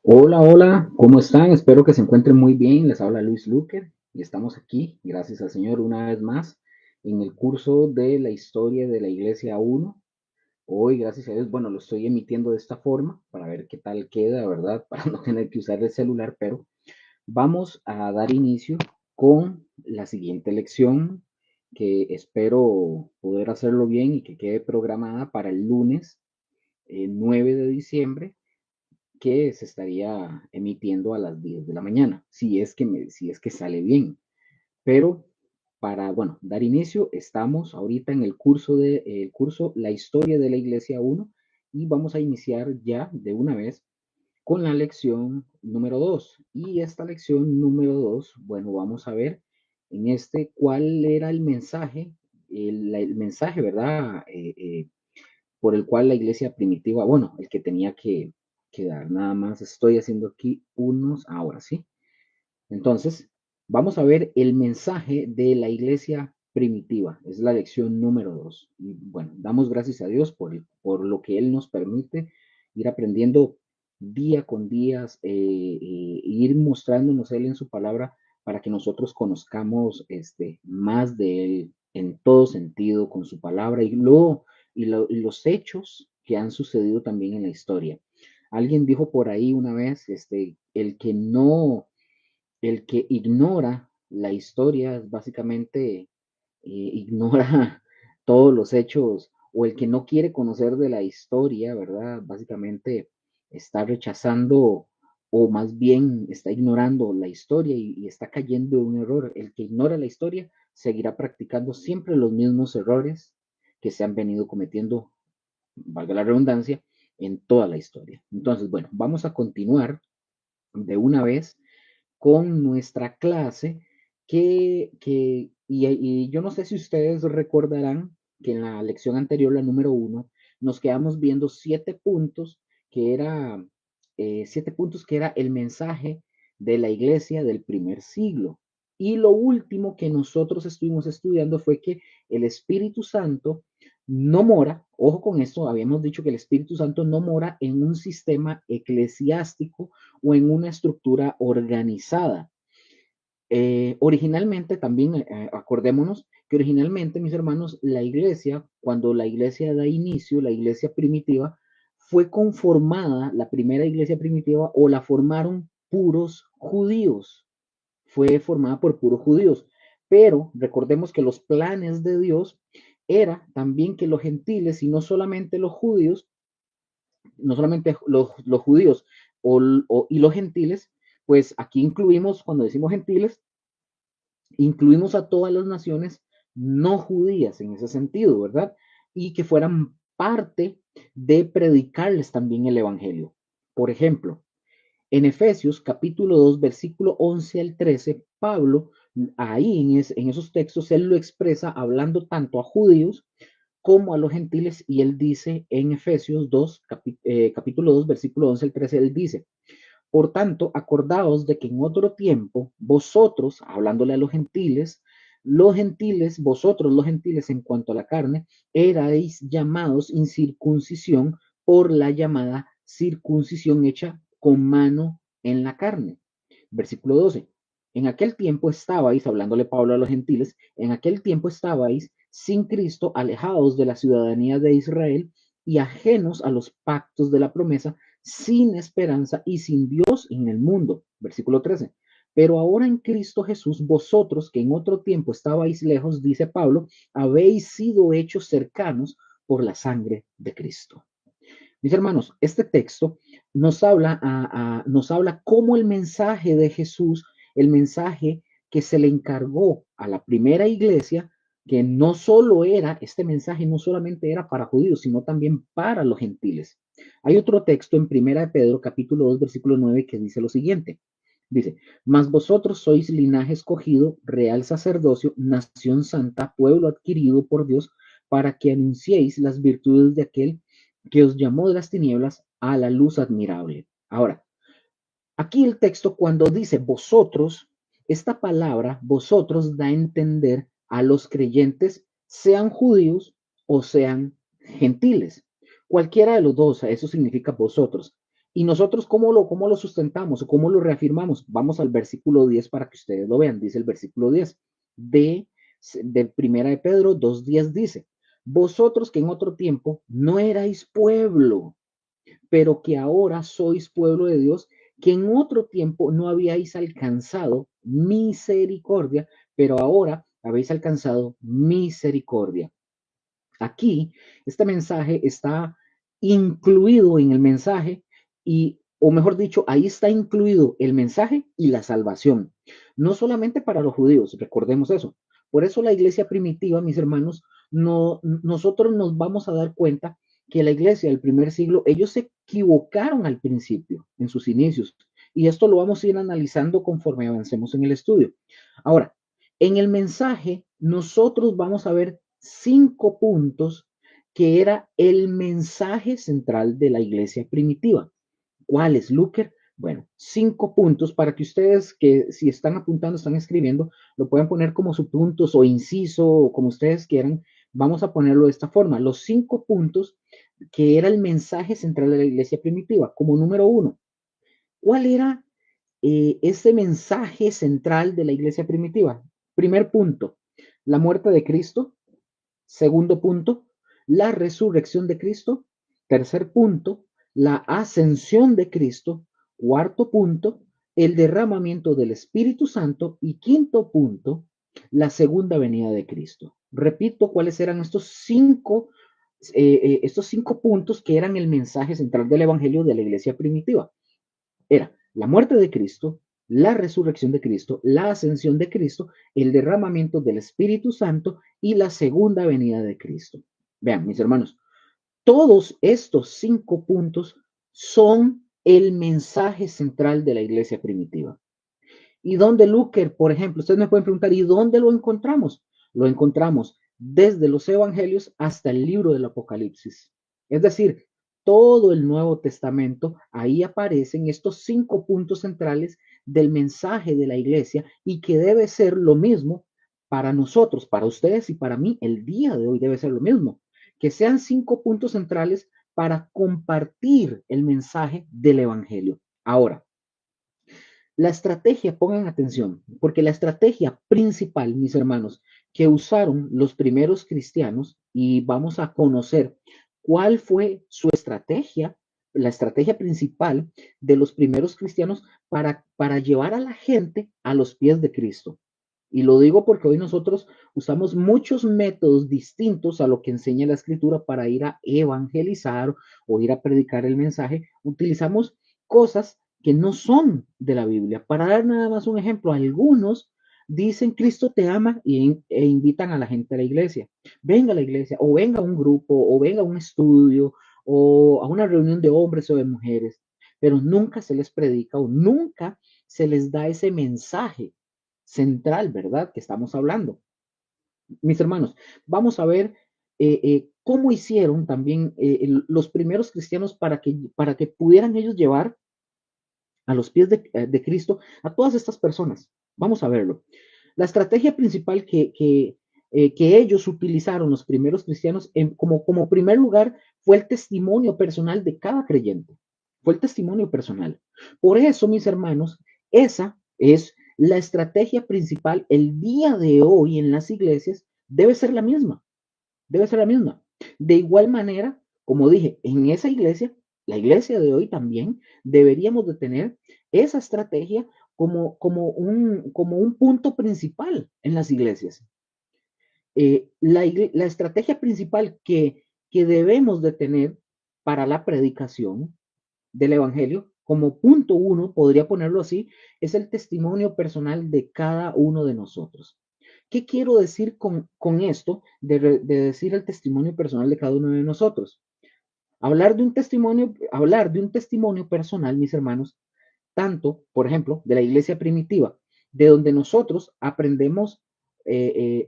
Hola, hola, ¿cómo están? Espero que se encuentren muy bien. Les habla Luis Luker y estamos aquí, gracias al Señor, una vez más en el curso de la historia de la Iglesia 1. Hoy, gracias a Dios, bueno, lo estoy emitiendo de esta forma para ver qué tal queda, ¿verdad? Para no tener que usar el celular, pero vamos a dar inicio con la siguiente lección que espero poder hacerlo bien y que quede programada para el lunes 9 de diciembre que se estaría emitiendo a las 10 de la mañana, si es que sale bien. Pero para, bueno, dar inicio, estamos ahorita en el curso La historia de la Iglesia 1 y vamos a iniciar ya de una vez con la lección número 2. Y esta lección número 2, bueno, vamos a ver en cuál era el mensaje, el mensaje, ¿verdad? Por el cual la iglesia primitiva, bueno, el que tenía que dar. Nada más estoy haciendo aquí ahora sí. Entonces, vamos a ver el mensaje de la iglesia primitiva. Es la lección número 2. Y bueno, damos gracias a Dios por lo que Él nos permite ir aprendiendo día con día, ir mostrándonos Él en su palabra para que nosotros conozcamos más de Él en todo sentido con su palabra y los hechos que han sucedido también en la historia. Alguien dijo por ahí una vez, el que ignora la historia básicamente ignora todos los hechos, o el que no quiere conocer de la historia, ¿verdad? Básicamente está rechazando o más bien está ignorando la historia y está cayendo en un error. El que ignora la historia seguirá practicando siempre los mismos errores que se han venido cometiendo, valga la redundancia, en toda la historia. Entonces, bueno, vamos a continuar de una vez con nuestra clase y yo no sé si ustedes recordarán que en la lección anterior, la número 1, nos quedamos viendo 7 puntos siete puntos que era el mensaje de la iglesia del primer siglo. Y lo último que nosotros estuvimos estudiando fue que el Espíritu Santo no mora, ojo con esto, habíamos dicho que el Espíritu Santo no mora en un sistema eclesiástico o en una estructura organizada. Originalmente también, acordémonos que originalmente, mis hermanos, la iglesia, cuando la iglesia da inicio, la iglesia primitiva, fue conformada, la primera iglesia primitiva, o la formaron puros judíos, fue formada por puros judíos. Pero recordemos que los planes de Dios era también que los gentiles y no solamente los judíos, no solamente los judíos y los gentiles, pues aquí incluimos, cuando decimos gentiles, incluimos a todas las naciones no judías en ese sentido, ¿verdad? Y que fueran parte de predicarles también el Evangelio. Por ejemplo, en Efesios capítulo 2, versículo 11 al 13, Pablo, ahí en esos textos, él lo expresa hablando tanto a judíos como a los gentiles, y él dice en Efesios 2, capítulo 2, versículo 11 al 13, él dice, por tanto, acordaos de que en otro tiempo vosotros, hablándole a los gentiles, vosotros los gentiles en cuanto a la carne, erais llamados incircuncisión por la llamada circuncisión hecha con mano en la carne. Versículo 12. En aquel tiempo estabais, hablándole Pablo a los gentiles, en aquel tiempo estabais sin Cristo, alejados de la ciudadanía de Israel y ajenos a los pactos de la promesa, sin esperanza y sin Dios en el mundo. Versículo 13. Pero ahora en Cristo Jesús, vosotros que en otro tiempo estabais lejos, dice Pablo, habéis sido hechos cercanos por la sangre de Cristo. Mis hermanos, este texto nos habla cómo el mensaje de Jesús, el mensaje que se le encargó a la primera iglesia, que no solo era, este mensaje no solamente era para judíos, sino también para los gentiles. Hay otro texto en Primera de Pedro, capítulo 2, versículo 9, que dice lo siguiente. Dice, mas vosotros sois linaje escogido, real sacerdocio, nación santa, pueblo adquirido por Dios, para que anunciéis las virtudes de aquel que os llamó de las tinieblas a la luz admirable. Ahora, aquí el texto cuando dice vosotros, esta palabra vosotros da a entender a los creyentes, sean judíos o sean gentiles. Cualquiera de los dos, eso significa vosotros. ¿Y nosotros cómo lo sustentamos o cómo lo reafirmamos? Vamos al versículo 10 para que ustedes lo vean. Dice el versículo 10 de, de Primera de Pedro 2:10 dice, vosotros que en otro tiempo no erais pueblo, pero que ahora sois pueblo de Dios, que en otro tiempo no habíais alcanzado misericordia, pero ahora habéis alcanzado misericordia. Aquí, este mensaje está incluido en el mensaje y, o mejor dicho, ahí está incluido el mensaje y la salvación. No solamente para los judíos, recordemos eso. Por eso la iglesia primitiva, mis hermanos, no, nosotros nos vamos a dar cuenta que la iglesia del primer siglo, ellos se equivocaron al principio, en sus inicios. Y esto lo vamos a ir analizando conforme avancemos en el estudio. Ahora, en el mensaje, nosotros vamos a ver 5 puntos que era el mensaje central de la iglesia primitiva. ¿Cuál es, Luker? Bueno, 5 puntos para que ustedes que si están apuntando, están escribiendo, lo puedan poner como subpuntos o inciso o como ustedes quieran. Vamos a ponerlo de esta forma. Los 5 puntos que era el mensaje central de la iglesia primitiva. Como número 1, ¿cuál era ese mensaje central de la iglesia primitiva? Primer punto, la muerte de Cristo. Segundo punto, la resurrección de Cristo. Tercer punto, la ascensión de Cristo. Cuarto punto, el derramamiento del Espíritu Santo. Y quinto punto, la segunda venida de Cristo. Repito cuáles eran estos cinco puntos que eran el mensaje central del Evangelio de la iglesia primitiva. Era la muerte de Cristo, la resurrección de Cristo, la ascensión de Cristo, el derramamiento del Espíritu Santo y la segunda venida de Cristo. Vean, mis hermanos, todos estos 5 puntos son el mensaje central de la iglesia primitiva. ¿Y dónde, Luker, por ejemplo? Ustedes me pueden preguntar, ¿y dónde lo encontramos? Lo encontramos desde los evangelios hasta el libro del Apocalipsis. Es decir, todo el Nuevo Testamento, ahí aparecen estos 5 puntos centrales del mensaje de la iglesia y que debe ser lo mismo para nosotros, para ustedes y para mí, el día de hoy debe ser lo mismo. Que sean 5 puntos centrales para compartir el mensaje del evangelio. Ahora, la estrategia, pongan atención, porque la estrategia principal, mis hermanos, que usaron los primeros cristianos, y vamos a conocer cuál fue su estrategia, la estrategia principal de los primeros cristianos para llevar a la gente a los pies de Cristo. Y lo digo porque hoy nosotros usamos muchos métodos distintos a lo que enseña la escritura para ir a evangelizar o ir a predicar el mensaje. Utilizamos cosas que no son de la Biblia. Para dar nada más un ejemplo, algunos dicen Cristo te ama e invitan a la gente a la iglesia. Venga a la iglesia, o venga a un grupo, o venga a un estudio, o a una reunión de hombres o de mujeres, pero nunca se les predica o nunca se les da ese mensaje central, ¿verdad? Que estamos hablando. Mis hermanos, vamos a ver cómo hicieron también los primeros cristianos para que pudieran ellos llevar a los pies de Cristo a todas estas personas. Vamos a verlo. La estrategia principal que ellos utilizaron, los primeros cristianos, como primer lugar, fue el testimonio personal de cada creyente. Fue el testimonio personal. Por eso, mis hermanos, esa es la estrategia principal el día de hoy en las iglesias, debe ser la misma. Debe ser la misma. De igual manera, como dije, en esa iglesia, la iglesia de hoy también, deberíamos de tener esa estrategia como un punto principal en las iglesias. La estrategia principal que debemos de tener para la predicación del Evangelio, como punto uno, podría ponerlo así, es el testimonio personal de cada uno de nosotros. ¿Qué quiero decir con esto de decir el testimonio personal de cada uno de nosotros? Hablar de un testimonio personal, mis hermanos, tanto, por ejemplo, de la iglesia primitiva, de donde nosotros aprendemos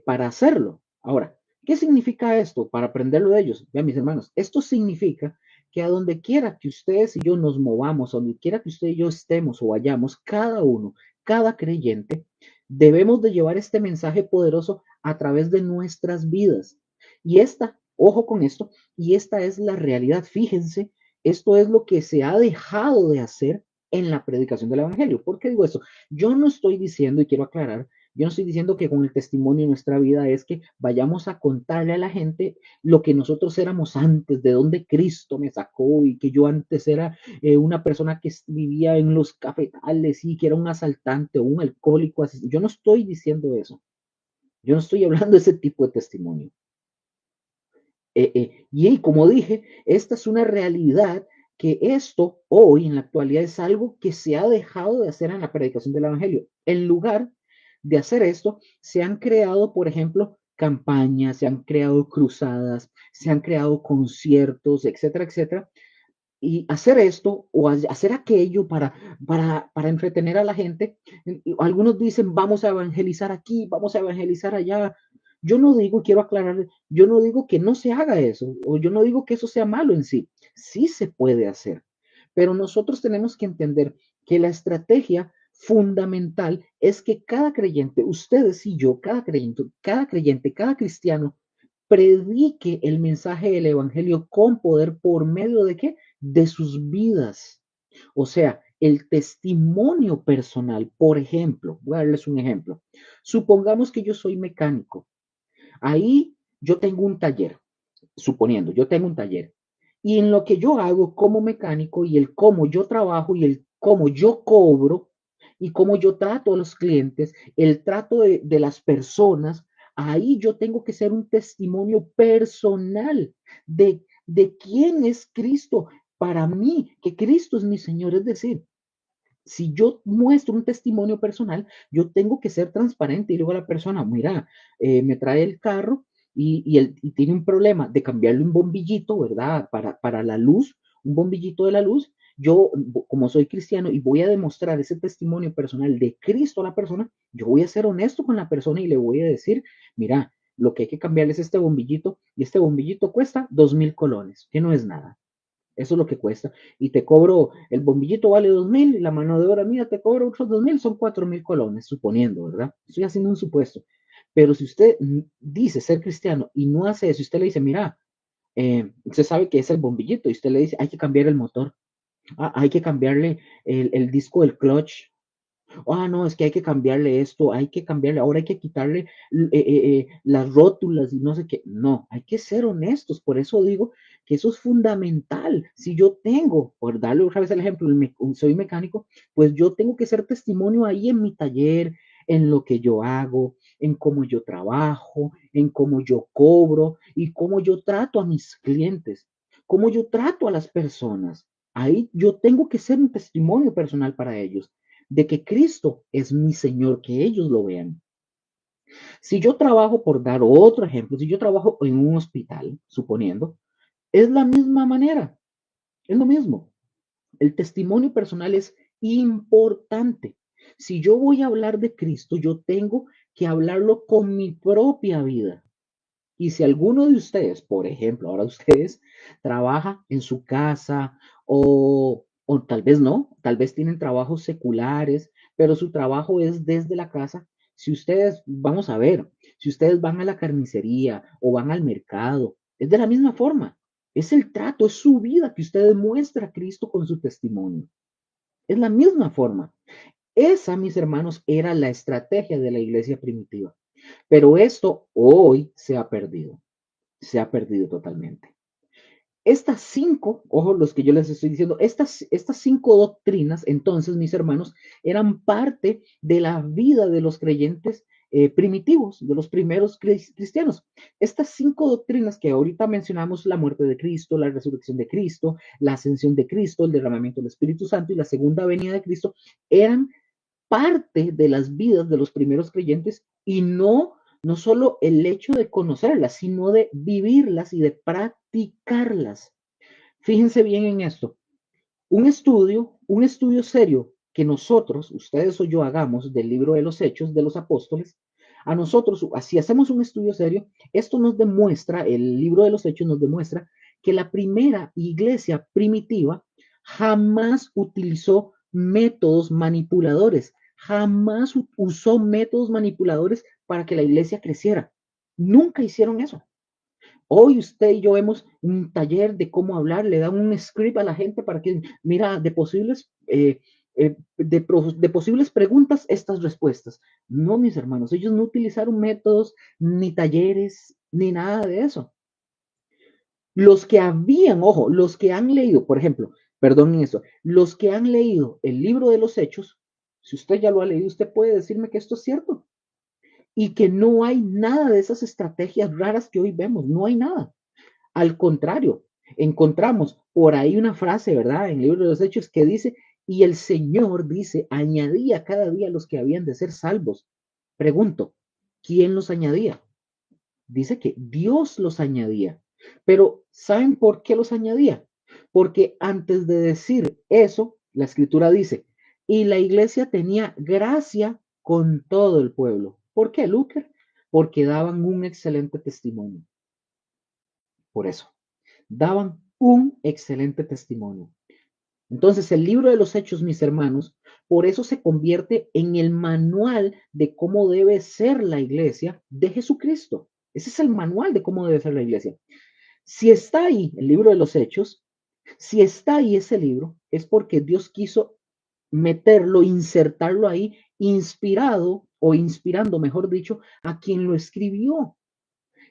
para hacerlo. Ahora, ¿qué significa esto para aprenderlo de ellos? Vean, mis hermanos, esto significa que a donde quiera que ustedes y yo nos movamos, a donde quiera que usted y yo estemos o vayamos, cada uno, cada creyente, debemos de llevar este mensaje poderoso a través de nuestras vidas. Y esta, ojo con esto, y esta es la realidad. Fíjense esto es lo que se ha dejado de hacer en la predicación del Evangelio. ¿Por qué digo eso? Yo no estoy diciendo, y quiero aclarar, yo no estoy diciendo que con el testimonio de nuestra vida es que vayamos a contarle a la gente lo que nosotros éramos antes, de dónde Cristo me sacó y que yo antes era una persona que vivía en los cafetales y que era un asaltante o un alcohólico. Así. Yo no estoy diciendo eso. Yo no estoy hablando de ese tipo de testimonio. Y como dije, esta es una realidad que esto hoy en la actualidad es algo que se ha dejado de hacer en la predicación del Evangelio. En lugar de hacer esto, se han creado, por ejemplo, campañas, se han creado cruzadas, se han creado conciertos, etcétera, etcétera. Y hacer esto o hacer aquello para entretener a la gente. Algunos dicen, vamos a evangelizar aquí, vamos a evangelizar allá. Yo no digo, quiero aclarar, yo no digo que no se haga eso, o yo no digo que eso sea malo en sí. Sí se puede hacer, pero nosotros tenemos que entender que la estrategia fundamental es que cada creyente, ustedes y yo, cada cristiano, predique el mensaje del evangelio con poder por medio de qué? De sus vidas. O sea, el testimonio personal. Por ejemplo, voy a darles un ejemplo. Supongamos que yo soy mecánico. Ahí yo tengo un taller, suponiendo, yo tengo un taller. Y en lo que yo hago como mecánico y el cómo yo trabajo y el cómo yo cobro y cómo yo trato a los clientes, el trato de las personas, ahí yo tengo que ser un testimonio personal de quién es Cristo para mí, que Cristo es mi Señor. Es decir, si yo muestro un testimonio personal, yo tengo que ser transparente y digo a la persona, mira, me trae el carro y tiene un problema de cambiarle un bombillito, ¿verdad? Para la luz, un bombillito de la luz. Yo, como soy cristiano y voy a demostrar ese testimonio personal de Cristo a la persona, yo voy a ser honesto con la persona y le voy a decir, mira, lo que hay que cambiarle es este bombillito y este bombillito cuesta 2,000 colones, que no es nada. Eso es lo que cuesta. Y te cobro, el bombillito vale 2,000 y la mano de obra mía te cobra otros 2,000, son 4,000 colones, suponiendo, ¿verdad? Estoy haciendo un supuesto. Pero si usted dice ser cristiano y no hace eso, usted le dice, mira, usted sabe que es el bombillito y usted le dice, hay que cambiar el motor, hay que cambiarle el disco del clutch. No, es que hay que cambiarle esto, hay que cambiarle, ahora hay que quitarle las rótulas y no sé qué. No, hay que ser honestos. Por eso digo que eso es fundamental. Si yo tengo, por darle otra vez el ejemplo, soy mecánico, pues yo tengo que ser testimonio ahí en mi taller, en lo que yo hago, en cómo yo trabajo, en cómo yo cobro y cómo yo trato a mis clientes, cómo yo trato a las personas. Ahí yo tengo que ser un testimonio personal para ellos de que Cristo es mi Señor, que ellos lo vean. Si yo trabajo, por dar otro ejemplo, si yo trabajo en un hospital, suponiendo, es la misma manera, es lo mismo. El testimonio personal es importante. Si yo voy a hablar de Cristo, yo tengo que hablarlo con mi propia vida. Y si alguno de ustedes, por ejemplo, ahora ustedes trabaja en su casa o tal vez no, tal vez tienen trabajos seculares, pero su trabajo es desde la casa. Si ustedes, vamos a ver, si ustedes van a la carnicería o van al mercado, es de la misma forma. Es el trato, es su vida que ustedes muestra a Cristo con su testimonio. Es la misma forma. Esa, mis hermanos, era la estrategia de la iglesia primitiva. Pero esto hoy se ha perdido totalmente. Estas cinco, ojo los que yo les estoy diciendo, estas cinco doctrinas, entonces, mis hermanos, eran parte de la vida de los creyentes primitivos, de los primeros cristianos. Estas cinco doctrinas que ahorita mencionamos, la muerte de Cristo, la resurrección de Cristo, la ascensión de Cristo, el derramamiento del Espíritu Santo y la segunda venida de Cristo, eran parte de las vidas de los primeros creyentes y no solo el hecho de conocerlas, sino de vivirlas y de practicarlas. Fíjense bien en esto. Un estudio serio que nosotros, ustedes o yo hagamos del libro de los Hechos de los Apóstoles, a nosotros, si hacemos un estudio serio, esto nos demuestra, el libro de los Hechos nos demuestra que la primera iglesia primitiva jamás utilizó métodos manipuladores, jamás usó métodos manipuladores para que la iglesia creciera. Nunca hicieron eso. Hoy usted y yo vemos un taller de cómo hablar, le dan un script a la gente para que, mira, de posibles preguntas, estas respuestas. No, mis hermanos, ellos no utilizaron métodos, ni talleres, ni nada de eso. Los que habían, ojo, los que han leído, por ejemplo, perdonen eso, los que han leído el libro de los Hechos, si usted ya lo ha leído, usted puede decirme que esto es cierto y que no hay nada de esas estrategias raras que hoy vemos, no hay nada. Al contrario, encontramos por ahí una frase, ¿verdad? En el libro de los Hechos que dice, y el Señor dice, añadía cada día los que habían de ser salvos. Pregunto, ¿quién los añadía? Dice que Dios los añadía. Pero ¿saben por qué los añadía? Porque antes de decir eso, la escritura dice, y la iglesia tenía gracia con todo el pueblo. ¿Por qué, Luker? Porque daban un excelente testimonio. Por eso, daban un excelente testimonio. Entonces, el libro de los Hechos, mis hermanos, por eso se convierte en el manual de cómo debe ser la iglesia de Jesucristo. Ese es el manual de cómo debe ser la iglesia. Si está ahí el libro de los Hechos, si está ahí ese libro, es porque Dios quiso meterlo, insertarlo ahí, inspirado o inspirando, mejor dicho, a quien lo escribió,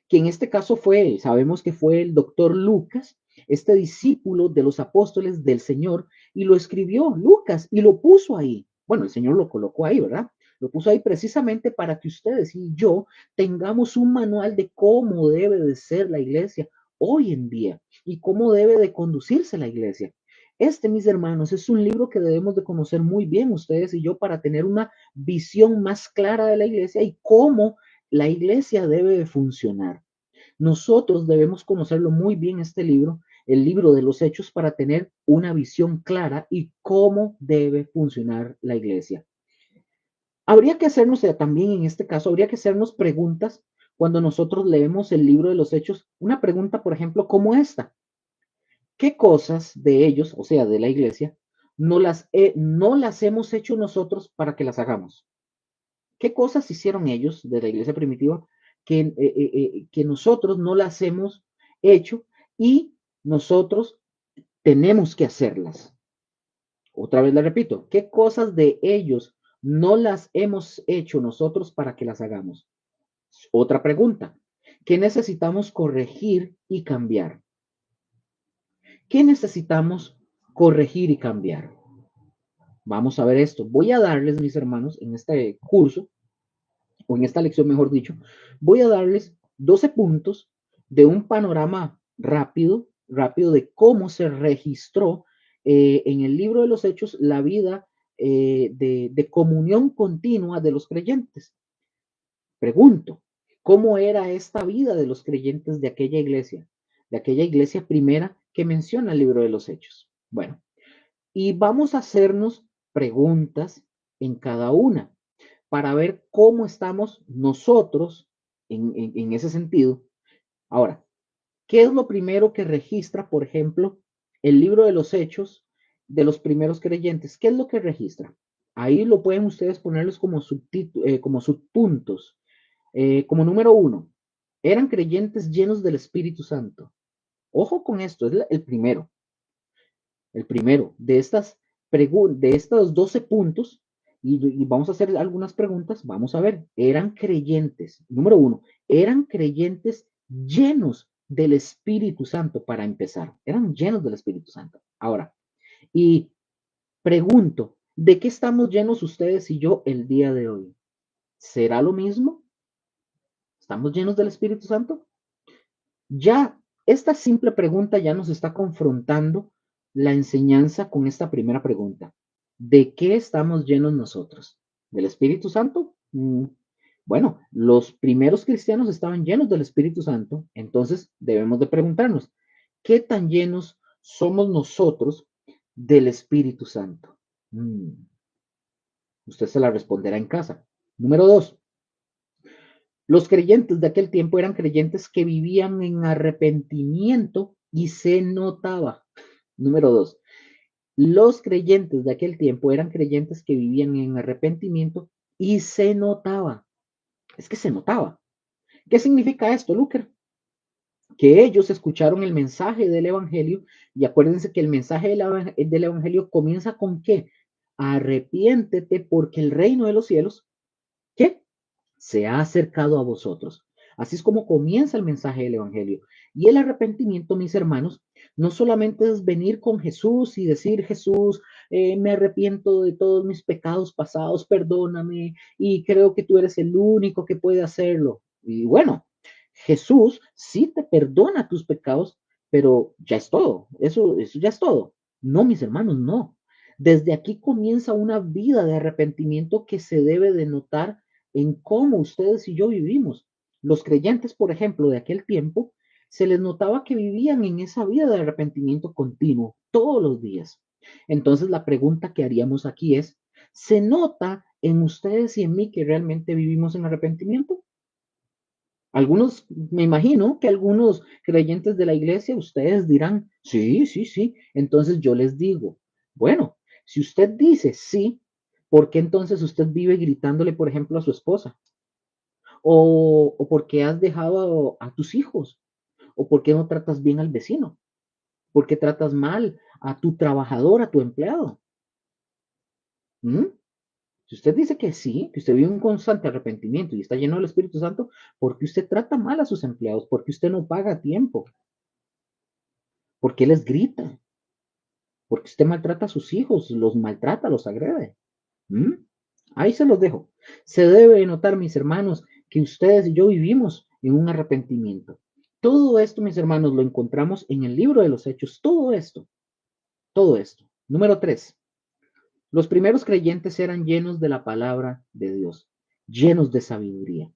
que en este caso fue, sabemos que fue el doctor Lucas, este discípulo de los apóstoles del Señor, y lo escribió Lucas y lo puso ahí. Bueno, el Señor lo colocó ahí, ¿verdad? Lo puso ahí precisamente para que ustedes y yo tengamos un manual de cómo debe de ser la iglesia hoy en día y cómo debe de conducirse la iglesia. Este, mis hermanos, es un libro que debemos de conocer muy bien ustedes y yo para tener una visión más clara de la iglesia y cómo la iglesia debe de funcionar. Nosotros debemos conocerlo muy bien este libro, el libro de los Hechos, para tener una visión clara y cómo debe funcionar la iglesia. Habría que hacernos también en este caso, habría que hacernos preguntas cuando nosotros leemos el libro de los Hechos. Una pregunta, por ejemplo, como esta. ¿Qué cosas de ellos, o sea, de la iglesia, no las hemos hecho nosotros para que las hagamos? ¿Qué cosas hicieron ellos de la iglesia primitiva que nosotros no las hemos hecho y nosotros tenemos que hacerlas? Otra vez le repito, ¿qué cosas de ellos no las hemos hecho nosotros para que las hagamos? Otra pregunta, ¿qué necesitamos corregir y cambiar? ¿Qué necesitamos corregir y cambiar? Vamos a ver esto. Voy a darles, mis hermanos, en este curso, o en esta lección, mejor dicho, voy a darles 12 puntos de un panorama rápido de cómo se registró en el libro de los Hechos la vida de comunión continua de los creyentes. Pregunto, ¿cómo era esta vida de los creyentes de aquella iglesia primera que menciona el libro de los Hechos? Bueno, y vamos a hacernos preguntas en cada una para ver cómo estamos nosotros en ese sentido. Ahora, ¿qué es lo primero que registra, por ejemplo, el libro de los Hechos de los primeros creyentes? ¿Qué es lo que registra? Ahí lo pueden ustedes ponerlos como, como subpuntos. Como número uno, eran creyentes llenos del Espíritu Santo. Ojo con esto, es el primero de estos 12 puntos, y vamos a hacer algunas preguntas, vamos a ver, eran creyentes, número uno, eran creyentes llenos del Espíritu Santo para empezar, eran llenos del Espíritu Santo. Ahora, y pregunto, ¿de qué estamos llenos ustedes y yo el día de hoy? ¿Será lo mismo? ¿Estamos llenos del Espíritu Santo? Ya, esta simple pregunta ya nos está confrontando la enseñanza con esta primera pregunta. ¿De qué estamos llenos nosotros? ¿Del Espíritu Santo? Bueno, los primeros cristianos estaban llenos del Espíritu Santo, entonces debemos de preguntarnos, ¿qué tan llenos somos nosotros del Espíritu Santo? Usted se la responderá en casa. Número dos, los creyentes de aquel tiempo eran creyentes que vivían en arrepentimiento y se notaba. Número dos, los creyentes de aquel tiempo eran creyentes que vivían en arrepentimiento y se notaba. Es que se notaba. ¿Qué significa esto, Luker? que ellos escucharon el mensaje del Evangelio, y acuérdense que el mensaje del Evangelio comienza con ¿qué? Arrepiéntete porque el reino de los cielos, ¿qué? Se ha acercado a vosotros. Así es como comienza el mensaje del Evangelio. Y el arrepentimiento, mis hermanos, no solamente es venir con Jesús y decir, Jesús, me arrepiento de todos mis pecados pasados, perdóname, y creo que tú eres el único que puede hacerlo. Y bueno, Jesús sí te perdona tus pecados, pero ya es todo. Eso ya es todo. No, mis hermanos, no. Desde aquí comienza una vida de arrepentimiento que se debe de notar en cómo ustedes y yo vivimos. Los creyentes, por ejemplo, de aquel tiempo, se les notaba que vivían en esa vida de arrepentimiento continuo, todos los días. Entonces, la pregunta que haríamos aquí es, ¿se nota en ustedes y en mí que realmente vivimos en arrepentimiento? Algunos, me imagino que algunos creyentes de la iglesia, ustedes dirán, sí, sí, sí. Entonces yo les digo, bueno, si usted dice sí, ¿por qué entonces usted vive gritándole, por ejemplo, a su esposa? O por qué has dejado a tus hijos, o por qué no tratas bien al vecino, por qué tratas mal a tu trabajador, a tu empleado. ¿Mm? Si usted dice que sí, que usted vive un constante arrepentimiento y está lleno del Espíritu Santo, ¿por qué usted trata mal a sus empleados? ¿Por qué usted no paga a tiempo? ¿Por qué les grita? ¿Por qué usted maltrata a sus hijos? Los maltrata, los agrede. ¿Mm? Ahí se los dejo. Se debe notar, mis hermanos, que ustedes y yo vivimos en un arrepentimiento. Todo esto, mis hermanos, lo encontramos en el libro de los Hechos. Todo esto, todo esto. Número 3. Los primeros creyentes eran llenos de la palabra de Dios, llenos de sabiduría.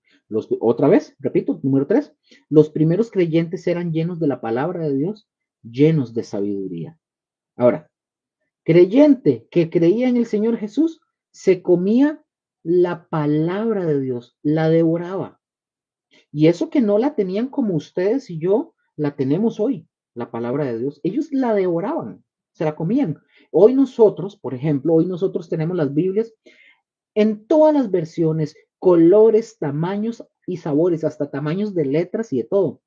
Otra vez, repito, número 3. Los primeros creyentes eran llenos de la palabra de Dios, llenos de sabiduría. Ahora, creyente que creía en el Señor Jesús, se comía la palabra de Dios, la devoraba. Y eso que no la tenían como ustedes y yo la tenemos hoy, la palabra de Dios. Ellos la devoraban, se la comían. Hoy nosotros, por ejemplo, hoy nosotros tenemos las Biblias en todas las versiones, colores, tamaños y sabores, hasta tamaños de letras y de todo.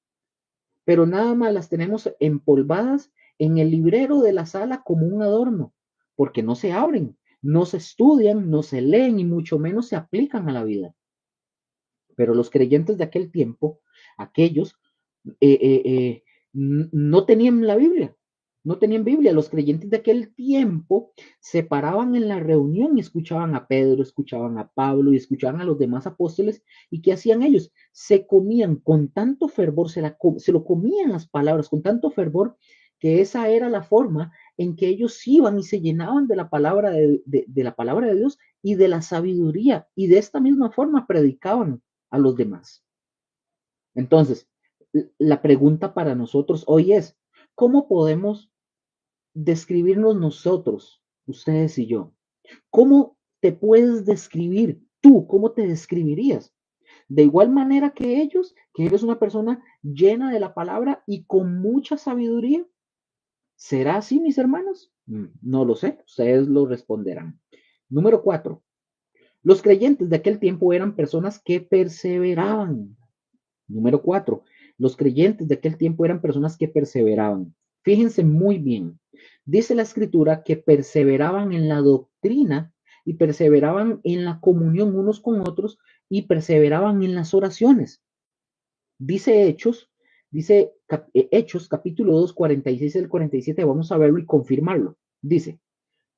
Pero nada más las tenemos empolvadas en el librero de la sala como un adorno, porque no se abren, no se estudian, no se leen y mucho menos se aplican a la vida. Pero los creyentes de aquel tiempo, aquellos, eh, eh, eh, no tenían la Biblia, no tenían Biblia. Los creyentes de aquel tiempo se paraban en la reunión y escuchaban a Pedro, escuchaban a Pablo y escuchaban a los demás apóstoles. ¿Y qué hacían ellos? Se comían con tanto fervor, se lo comían las palabras con tanto fervor que esa era la forma en que ellos iban y se llenaban de la palabra de la palabra de Dios y de la sabiduría, y de esta misma forma predicaban a los demás. Entonces, la pregunta para nosotros hoy es, ¿cómo podemos describirnos nosotros, ustedes y yo? ¿Cómo te puedes describir tú? ¿Cómo te describirías? De igual manera que ellos, que eres una persona llena de la palabra y con mucha sabiduría. ¿Será así, mis hermanos? No lo sé, ustedes lo responderán. Número 4. Los creyentes de aquel tiempo eran personas que perseveraban. Número 4. Los creyentes de aquel tiempo eran personas que perseveraban. Fíjense muy bien. Dice la escritura que perseveraban en la doctrina y perseveraban en la comunión unos con otros y perseveraban en las oraciones. Dice Hechos capítulo 2, 46 al 47, vamos a verlo y confirmarlo. Dice,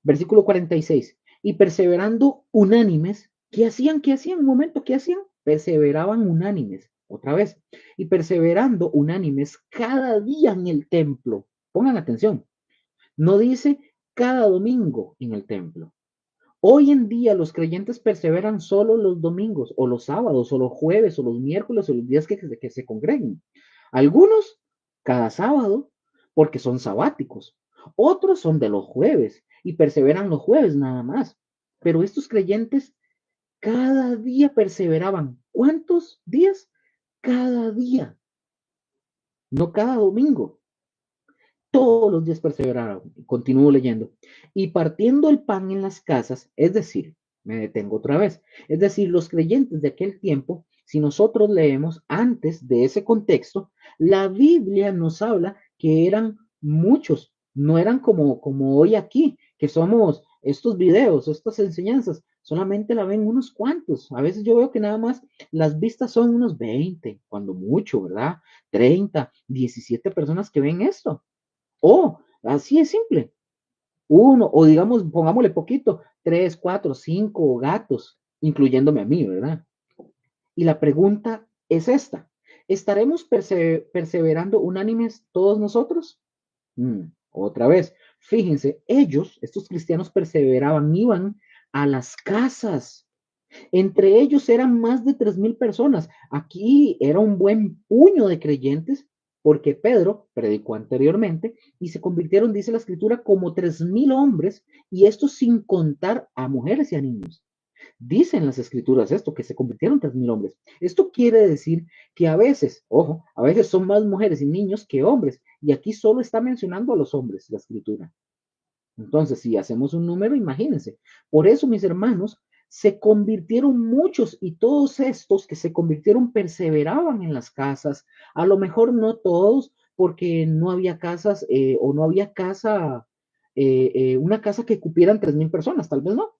versículo 46, y perseverando unánimes, ¿qué hacían? ¿Qué hacían? Un momento, ¿qué hacían? Perseveraban unánimes, otra vez, y perseverando unánimes cada día en el templo. Pongan atención, no dice cada domingo en el templo. Hoy en día los creyentes perseveran solo los domingos, o los sábados, o los jueves, o los miércoles, o los días que se congreguen. Algunos cada sábado, porque son sabáticos. Otros son de los jueves y perseveran los jueves nada más. Pero estos creyentes cada día perseveraban. ¿Cuántos días? Cada día, no cada domingo. Todos los días perseveraron. Continúo leyendo. Y partiendo el pan en las casas, es decir, me detengo otra vez, es decir, los creyentes de aquel tiempo, si nosotros leemos antes de ese contexto, la Biblia nos habla que eran muchos, no eran como hoy aquí, que somos estos videos, estas enseñanzas, solamente la ven unos cuantos. A veces yo veo que nada más las vistas son unos 20, cuando mucho, ¿verdad? 30, 17 personas que ven esto. O, así es simple. Uno, o digamos, pongámosle poquito, 3, 4, 5 gatos, incluyéndome a mí, ¿verdad? Y la pregunta es esta: ¿estaremos perseverando unánimes todos nosotros? Otra vez, fíjense, ellos, estos cristianos, perseveraban, iban a las casas. Entre ellos eran más de 3,000 personas. Aquí era un buen puño de creyentes, porque Pedro predicó anteriormente y se convirtieron, dice la escritura, como 3,000 hombres, y esto sin contar a mujeres y a niños. Dicen las escrituras esto, que se convirtieron 3,000 hombres. Esto quiere decir que a veces, ojo, a veces son más mujeres y niños que hombres, y aquí solo está mencionando a los hombres la escritura. Entonces, si hacemos un número, imagínense. Por eso, mis hermanos, se convirtieron muchos, y todos estos que se convirtieron perseveraban en las casas. A lo mejor no todos, porque no había casas o no había casa, una casa que cupieran 3,000 personas, tal vez no.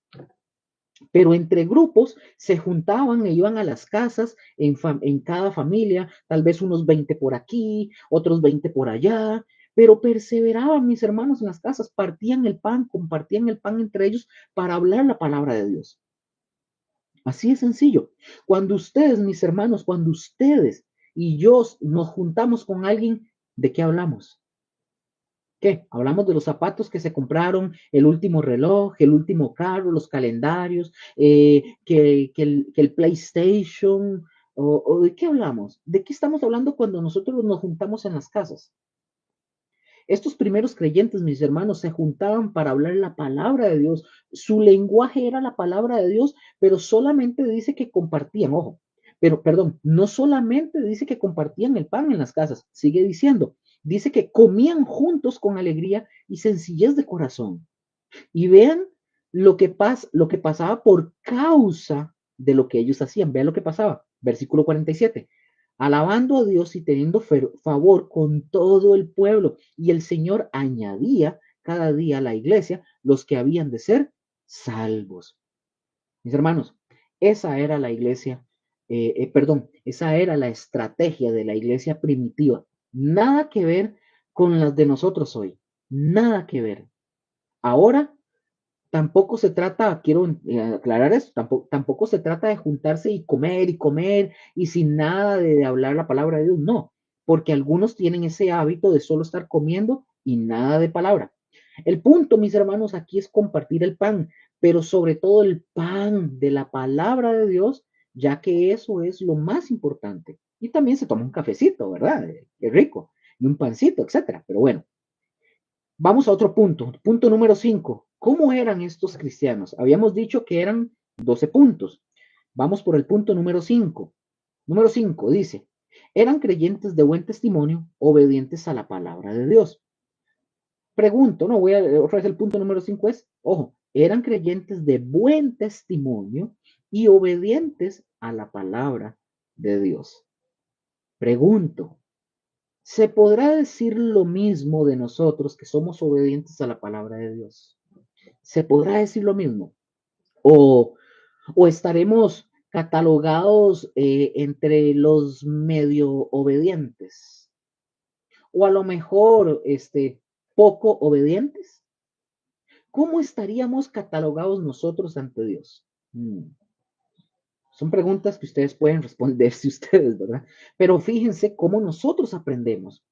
Pero entre grupos se juntaban e iban a las casas en cada familia, tal vez unos 20 por aquí, otros 20 por allá, pero perseveraban mis hermanos en las casas, partían el pan, compartían el pan entre ellos para hablar la palabra de Dios. Así de sencillo. Cuando ustedes, mis hermanos, cuando ustedes y yo nos juntamos con alguien, ¿de qué hablamos? ¿Qué? Hablamos de los zapatos que se compraron, el último reloj, el último carro, los calendarios, que el PlayStation, o ¿de qué hablamos? ¿De qué estamos hablando cuando nosotros nos juntamos en las casas? Estos primeros creyentes, mis hermanos, se juntaban para hablar la palabra de Dios. Su lenguaje era la palabra de Dios, pero solamente dice que compartían, ojo, pero perdón, no solamente dice que compartían el pan en las casas, sigue diciendo, dice que comían juntos con alegría y sencillez de corazón. Y vean lo que pasaba por causa de lo que ellos hacían. Vean lo que pasaba. Versículo 47. Alabando a Dios y teniendo favor con todo el pueblo. Y el Señor añadía cada día a la iglesia los que habían de ser salvos. Mis hermanos, esa era la iglesia, perdón, esa era la estrategia de la iglesia primitiva. Nada que ver con las de nosotros hoy. Nada que ver. Ahora tampoco se trata, quiero aclarar esto, tampoco se trata de juntarse y comer y sin nada de hablar la palabra de Dios, no, porque algunos tienen ese hábito de solo estar comiendo y nada de palabra. El punto, mis hermanos, aquí es compartir el pan, pero sobre todo el pan de la palabra de Dios, ya que eso es lo más importante. Y también se toma un cafecito, ¿verdad? Qué rico, y un pancito, etcétera. Pero bueno, vamos a otro punto. Punto número 5. ¿Cómo eran estos cristianos? Habíamos dicho que eran 12 puntos. Vamos por el punto número 5. Número 5 dice, eran creyentes de buen testimonio, obedientes a la palabra de Dios. Pregunto, no voy a, otra vez el punto número 5 es, ojo, eran creyentes de buen testimonio y obedientes a la palabra de Dios. Pregunto, ¿se podrá decir lo mismo de nosotros que somos obedientes a la palabra de Dios? ¿Se podrá decir lo mismo? ¿O, o estaremos catalogados entre los medio obedientes? ¿O a lo mejor poco obedientes? ¿Cómo estaríamos catalogados nosotros ante Dios? Son preguntas que ustedes pueden responderse ustedes, ¿verdad? Pero fíjense cómo nosotros aprendemos.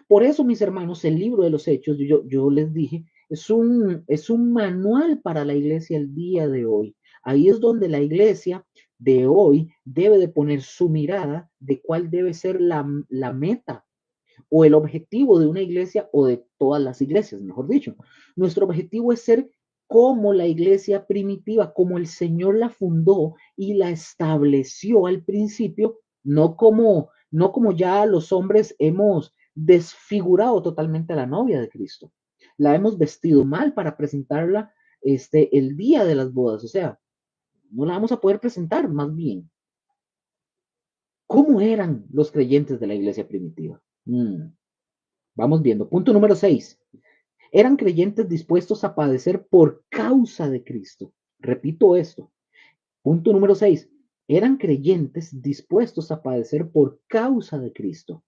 Por eso, mis hermanos, el libro de los Hechos, yo les dije, es un manual para la iglesia el día de hoy. Ahí es donde la iglesia de hoy debe de poner su mirada de cuál debe ser la meta o el objetivo de una iglesia o de todas las iglesias, mejor dicho. Nuestro objetivo es ser como la iglesia primitiva, como el Señor la fundó y la estableció al principio, no como ya los hombres hemos desfigurado totalmente a la novia de Cristo. La hemos vestido mal para presentarla el día de las bodas, o sea, no la vamos a poder presentar más bien. ¿Cómo eran los creyentes de la iglesia primitiva? Vamos viendo. Punto número 6. Eran creyentes dispuestos a padecer por causa de Cristo. Repito esto. Punto número 6. Eran creyentes dispuestos a padecer por causa de Cristo.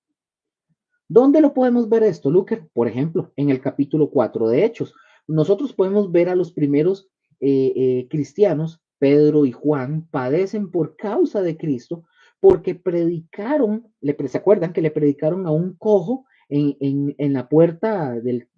¿Dónde lo podemos ver esto, Luker? Por ejemplo, en el capítulo 4 de Hechos. Nosotros podemos ver a los primeros cristianos, Pedro y Juan, padecen por causa de Cristo, porque predicaron, ¿se acuerdan que le predicaron a un cojo en la puerta del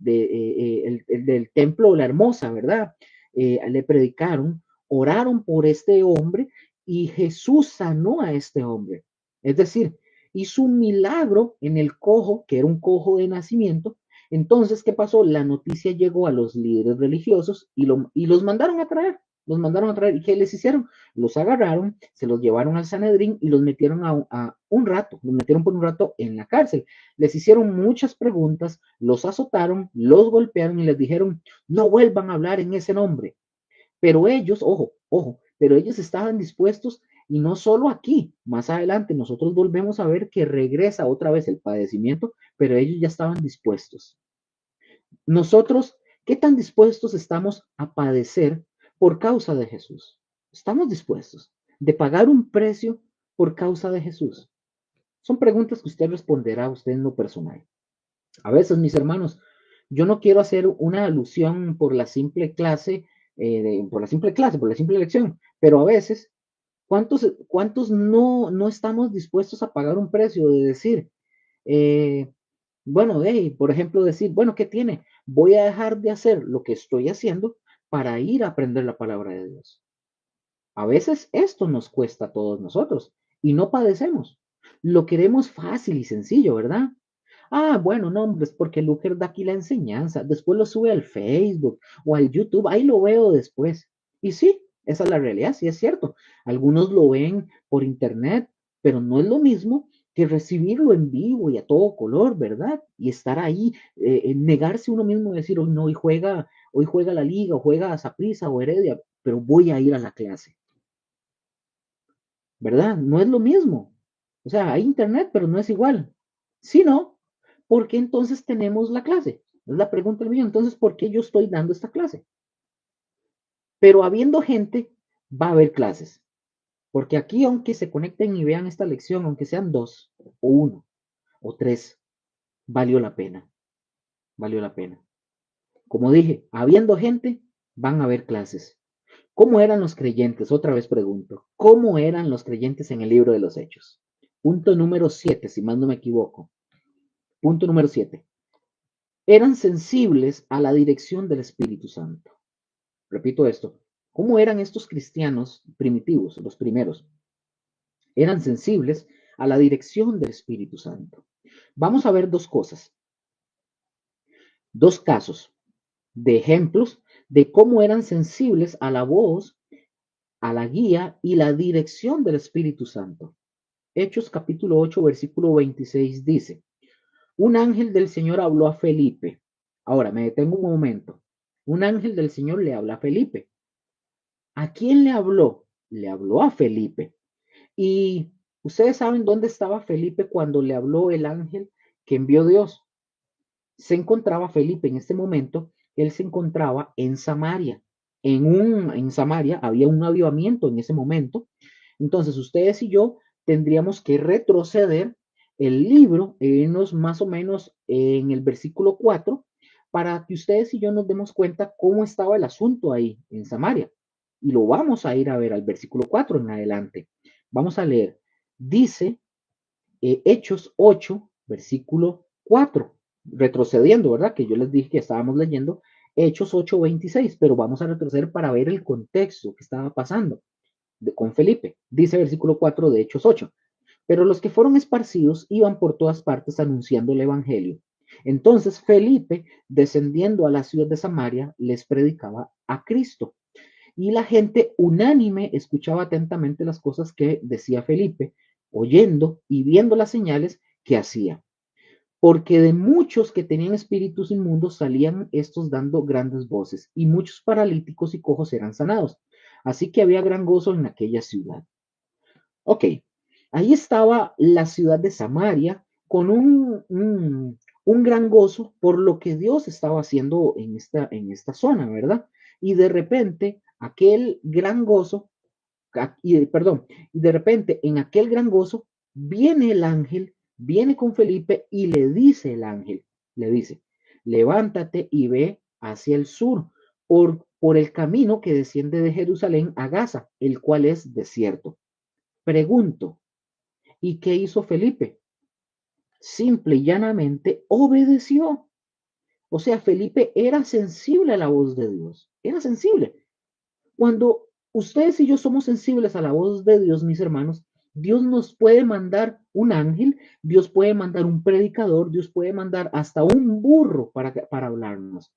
templo La Hermosa, ¿verdad? Le predicaron, oraron por este hombre y Jesús sanó a este hombre. Es decir, hizo un milagro en el cojo, que era un cojo de nacimiento. Entonces, ¿qué pasó? La noticia llegó a los líderes religiosos y los mandaron a traer. Los mandaron a traer. ¿Y qué les hicieron? Los agarraron, se los llevaron al Sanedrín y los metieron a un rato, los metieron por un rato en la cárcel. Les hicieron muchas preguntas, los azotaron, los golpearon y les dijeron, no vuelvan a hablar en ese nombre. Pero ellos, ojo, pero ellos estaban dispuestos y no solo aquí, más adelante nosotros volvemos a ver que regresa otra vez el padecimiento, pero ellos ya estaban dispuestos. Nosotros, ¿qué tan dispuestos estamos a padecer por causa de Jesús? ¿Estamos dispuestos de pagar un precio por causa de Jesús? Son preguntas que usted responderá a usted en lo personal. A veces, mis hermanos, yo no quiero hacer una alusión por la simple clase, por la simple lección, pero a veces, ¿cuántos no estamos dispuestos a pagar un precio de decir, eh, bueno, por ejemplo, decir, bueno, ¿qué tiene? Voy a dejar de hacer lo que estoy haciendo para ir a aprender la palabra de Dios. A veces esto nos cuesta a todos nosotros y no padecemos. Lo queremos fácil y sencillo, ¿verdad? Ah, bueno, no, hombre, es porque Luker da aquí la enseñanza. Después lo sube al Facebook o al YouTube. Ahí lo veo después. Y sí, esa es la realidad, sí es cierto. Algunos lo ven por internet, pero no es lo mismo que recibirlo en vivo y a todo color, ¿verdad? Y estar ahí, negarse uno mismo y decir, hoy no, hoy juega la liga, o juega a Saprissa o Heredia, pero voy a ir a la clase, ¿verdad? No es lo mismo. O sea, hay internet, pero no es igual. Si no, ¿por qué entonces tenemos la clase? Es la pregunta del millón. Entonces, ¿por qué yo estoy dando esta clase? Pero habiendo gente, va a haber clases. Porque aquí, aunque se conecten y vean esta lección, aunque sean dos, o uno, o tres, valió la pena. Valió la pena. Como dije, habiendo gente, van a haber clases. ¿Cómo eran los creyentes? Otra vez pregunto. ¿Cómo eran los creyentes en el libro de los Hechos? Punto número 7, si más no me equivoco. Punto número 7. Eran sensibles a la dirección del Espíritu Santo. Repito esto. ¿Cómo eran estos cristianos primitivos, los primeros? Eran sensibles a la dirección del Espíritu Santo. Vamos a ver dos cosas, dos casos de ejemplos de cómo eran sensibles a la voz, a la guía y la dirección del Espíritu Santo. Hechos capítulo 8, versículo 26 dice, un ángel del Señor habló a Felipe. Ahora, me detengo un momento. Un ángel del Señor le habla a Felipe. ¿A quién le habló? Le habló a Felipe. Y ustedes saben dónde estaba Felipe cuando le habló el ángel que envió Dios. Se encontraba Felipe en este momento, él se encontraba en Samaria. En Samaria había un avivamiento en ese momento. Entonces, ustedes y yo tendríamos que retroceder el libro, irnos más o menos en el versículo 4, para que ustedes y yo nos demos cuenta cómo estaba el asunto ahí en Samaria. Y lo vamos a ir a ver al versículo 4 en adelante. Vamos a leer. Dice Hechos 8, versículo 4, retrocediendo, ¿verdad? Que yo les dije que estábamos leyendo Hechos 8, 26, pero vamos a retroceder para ver el contexto que estaba pasando con Felipe. Dice versículo 4 de Hechos 8. Pero los que fueron esparcidos iban por todas partes anunciando el evangelio. Entonces Felipe, descendiendo a la ciudad de Samaria, les predicaba a Cristo. Y la gente unánime escuchaba atentamente las cosas que decía Felipe, oyendo y viendo las señales que hacía. Porque de muchos que tenían espíritus inmundos salían estos dando grandes voces, y muchos paralíticos y cojos eran sanados. Así que había gran gozo en aquella ciudad. Ok, Ahí estaba la ciudad de Samaria con un gran gozo por lo que Dios estaba haciendo en esta zona, ¿verdad? Y de repente, aquel gran gozo, perdón, y de repente en aquel gran gozo viene el ángel, viene con Felipe y le dice el ángel, le dice, levántate y ve hacia el sur por el camino que desciende de Jerusalén a Gaza, el cual es desierto. Pregunto, ¿y qué hizo Felipe? Simple y llanamente obedeció. O sea, Felipe era sensible a la voz de Dios, era sensible. Cuando ustedes y yo somos sensibles a la voz de Dios, mis hermanos, Dios nos puede mandar un ángel, Dios puede mandar un predicador, Dios puede mandar hasta un burro para hablarnos,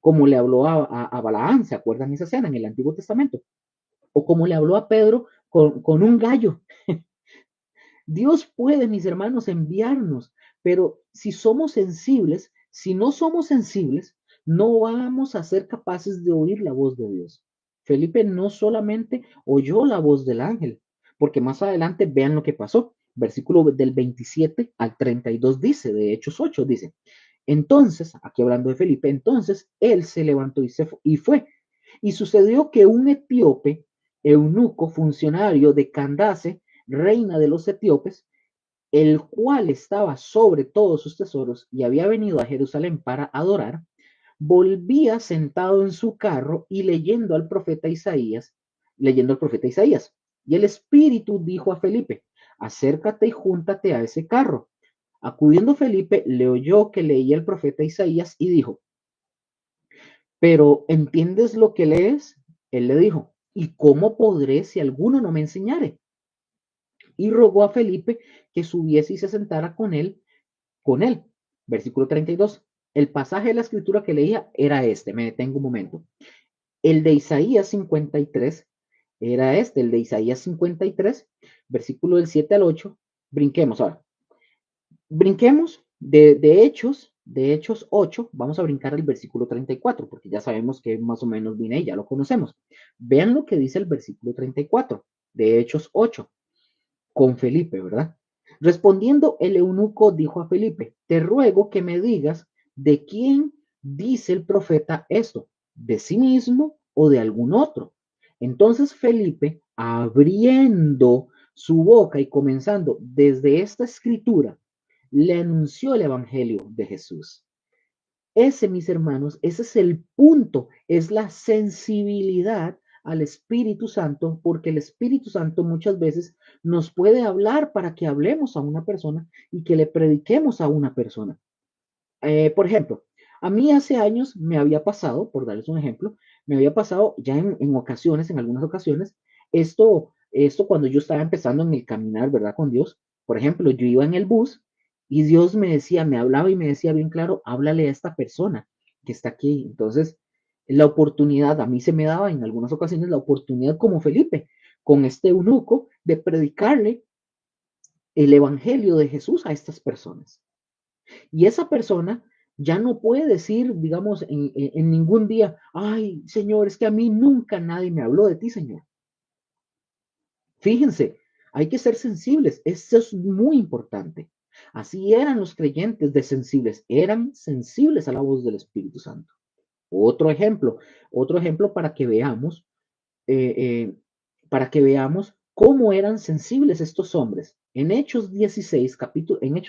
como le habló a Balaán, ¿se acuerdan esa escena en el Antiguo Testamento? O como le habló a Pedro con un gallo. Dios puede, mis hermanos, enviarnos, pero si somos sensibles, si no somos sensibles, no vamos a ser capaces de oír la voz de Dios. Felipe no solamente oyó la voz del ángel, porque más adelante vean lo que pasó. Versículo del 27 al 32 dice, de Hechos 8 dice, entonces, aquí hablando de Felipe, entonces él se levantó y fue. Y sucedió que un etíope, eunuco, funcionario de Candace, reina de los etíopes, el cual estaba sobre todos sus tesoros y había venido a Jerusalén para adorar, volvía sentado en su carro y leyendo al profeta Isaías. Y el Espíritu dijo a Felipe, acércate y júntate a ese carro. Acudiendo Felipe, le oyó que leía el profeta Isaías y dijo, pero ¿entiendes lo que lees? Él le dijo, ¿y cómo podré si alguno no me enseñare? Y rogó a Felipe que subiese y se sentara con él. Versículo 32. El pasaje de la escritura que leía era este, me detengo un momento. El de Isaías 53 era este, el de Isaías 53, versículo del 7 al 8. Brinquemos ahora. Brinquemos de Hechos 8, vamos a brincar al versículo 34, porque ya sabemos que más o menos viene y ya lo conocemos. Vean lo que dice el versículo 34 de Hechos 8, con Felipe, ¿verdad? Respondiendo el eunuco dijo a Felipe, te ruego que me digas de quién dice el profeta esto, de sí mismo o de algún otro. Entonces Felipe, abriendo su boca y comenzando desde esta escritura, le anunció el evangelio de Jesús. Ese, mis hermanos, ese es el punto, es la sensibilidad al Espíritu Santo, porque el Espíritu Santo muchas veces nos puede hablar para que hablemos a una persona y que le prediquemos a una persona. Por ejemplo, a mí hace años me había pasado, por darles un ejemplo, me había pasado ya en ocasiones, en algunas ocasiones, esto cuando yo estaba empezando en el caminar, ¿verdad? Con Dios. Por ejemplo, yo iba en el bus y Dios me decía, me hablaba y me decía bien claro, háblale a esta persona que está aquí. Entonces, la oportunidad, a mí se me daba en algunas ocasiones la oportunidad como Felipe, con este eunuco, de predicarle el evangelio de Jesús a estas personas. Y esa persona ya no puede decir, digamos, en ningún día, ay, Señor, es que a mí nunca nadie me habló de ti, Señor. Fíjense, hay que ser sensibles, eso es muy importante. Así eran los creyentes de sensibles, eran sensibles a la voz del Espíritu Santo. Otro ejemplo, otro ejemplo eh, eh, para que veamos cómo eran sensibles estos hombres. En Hechos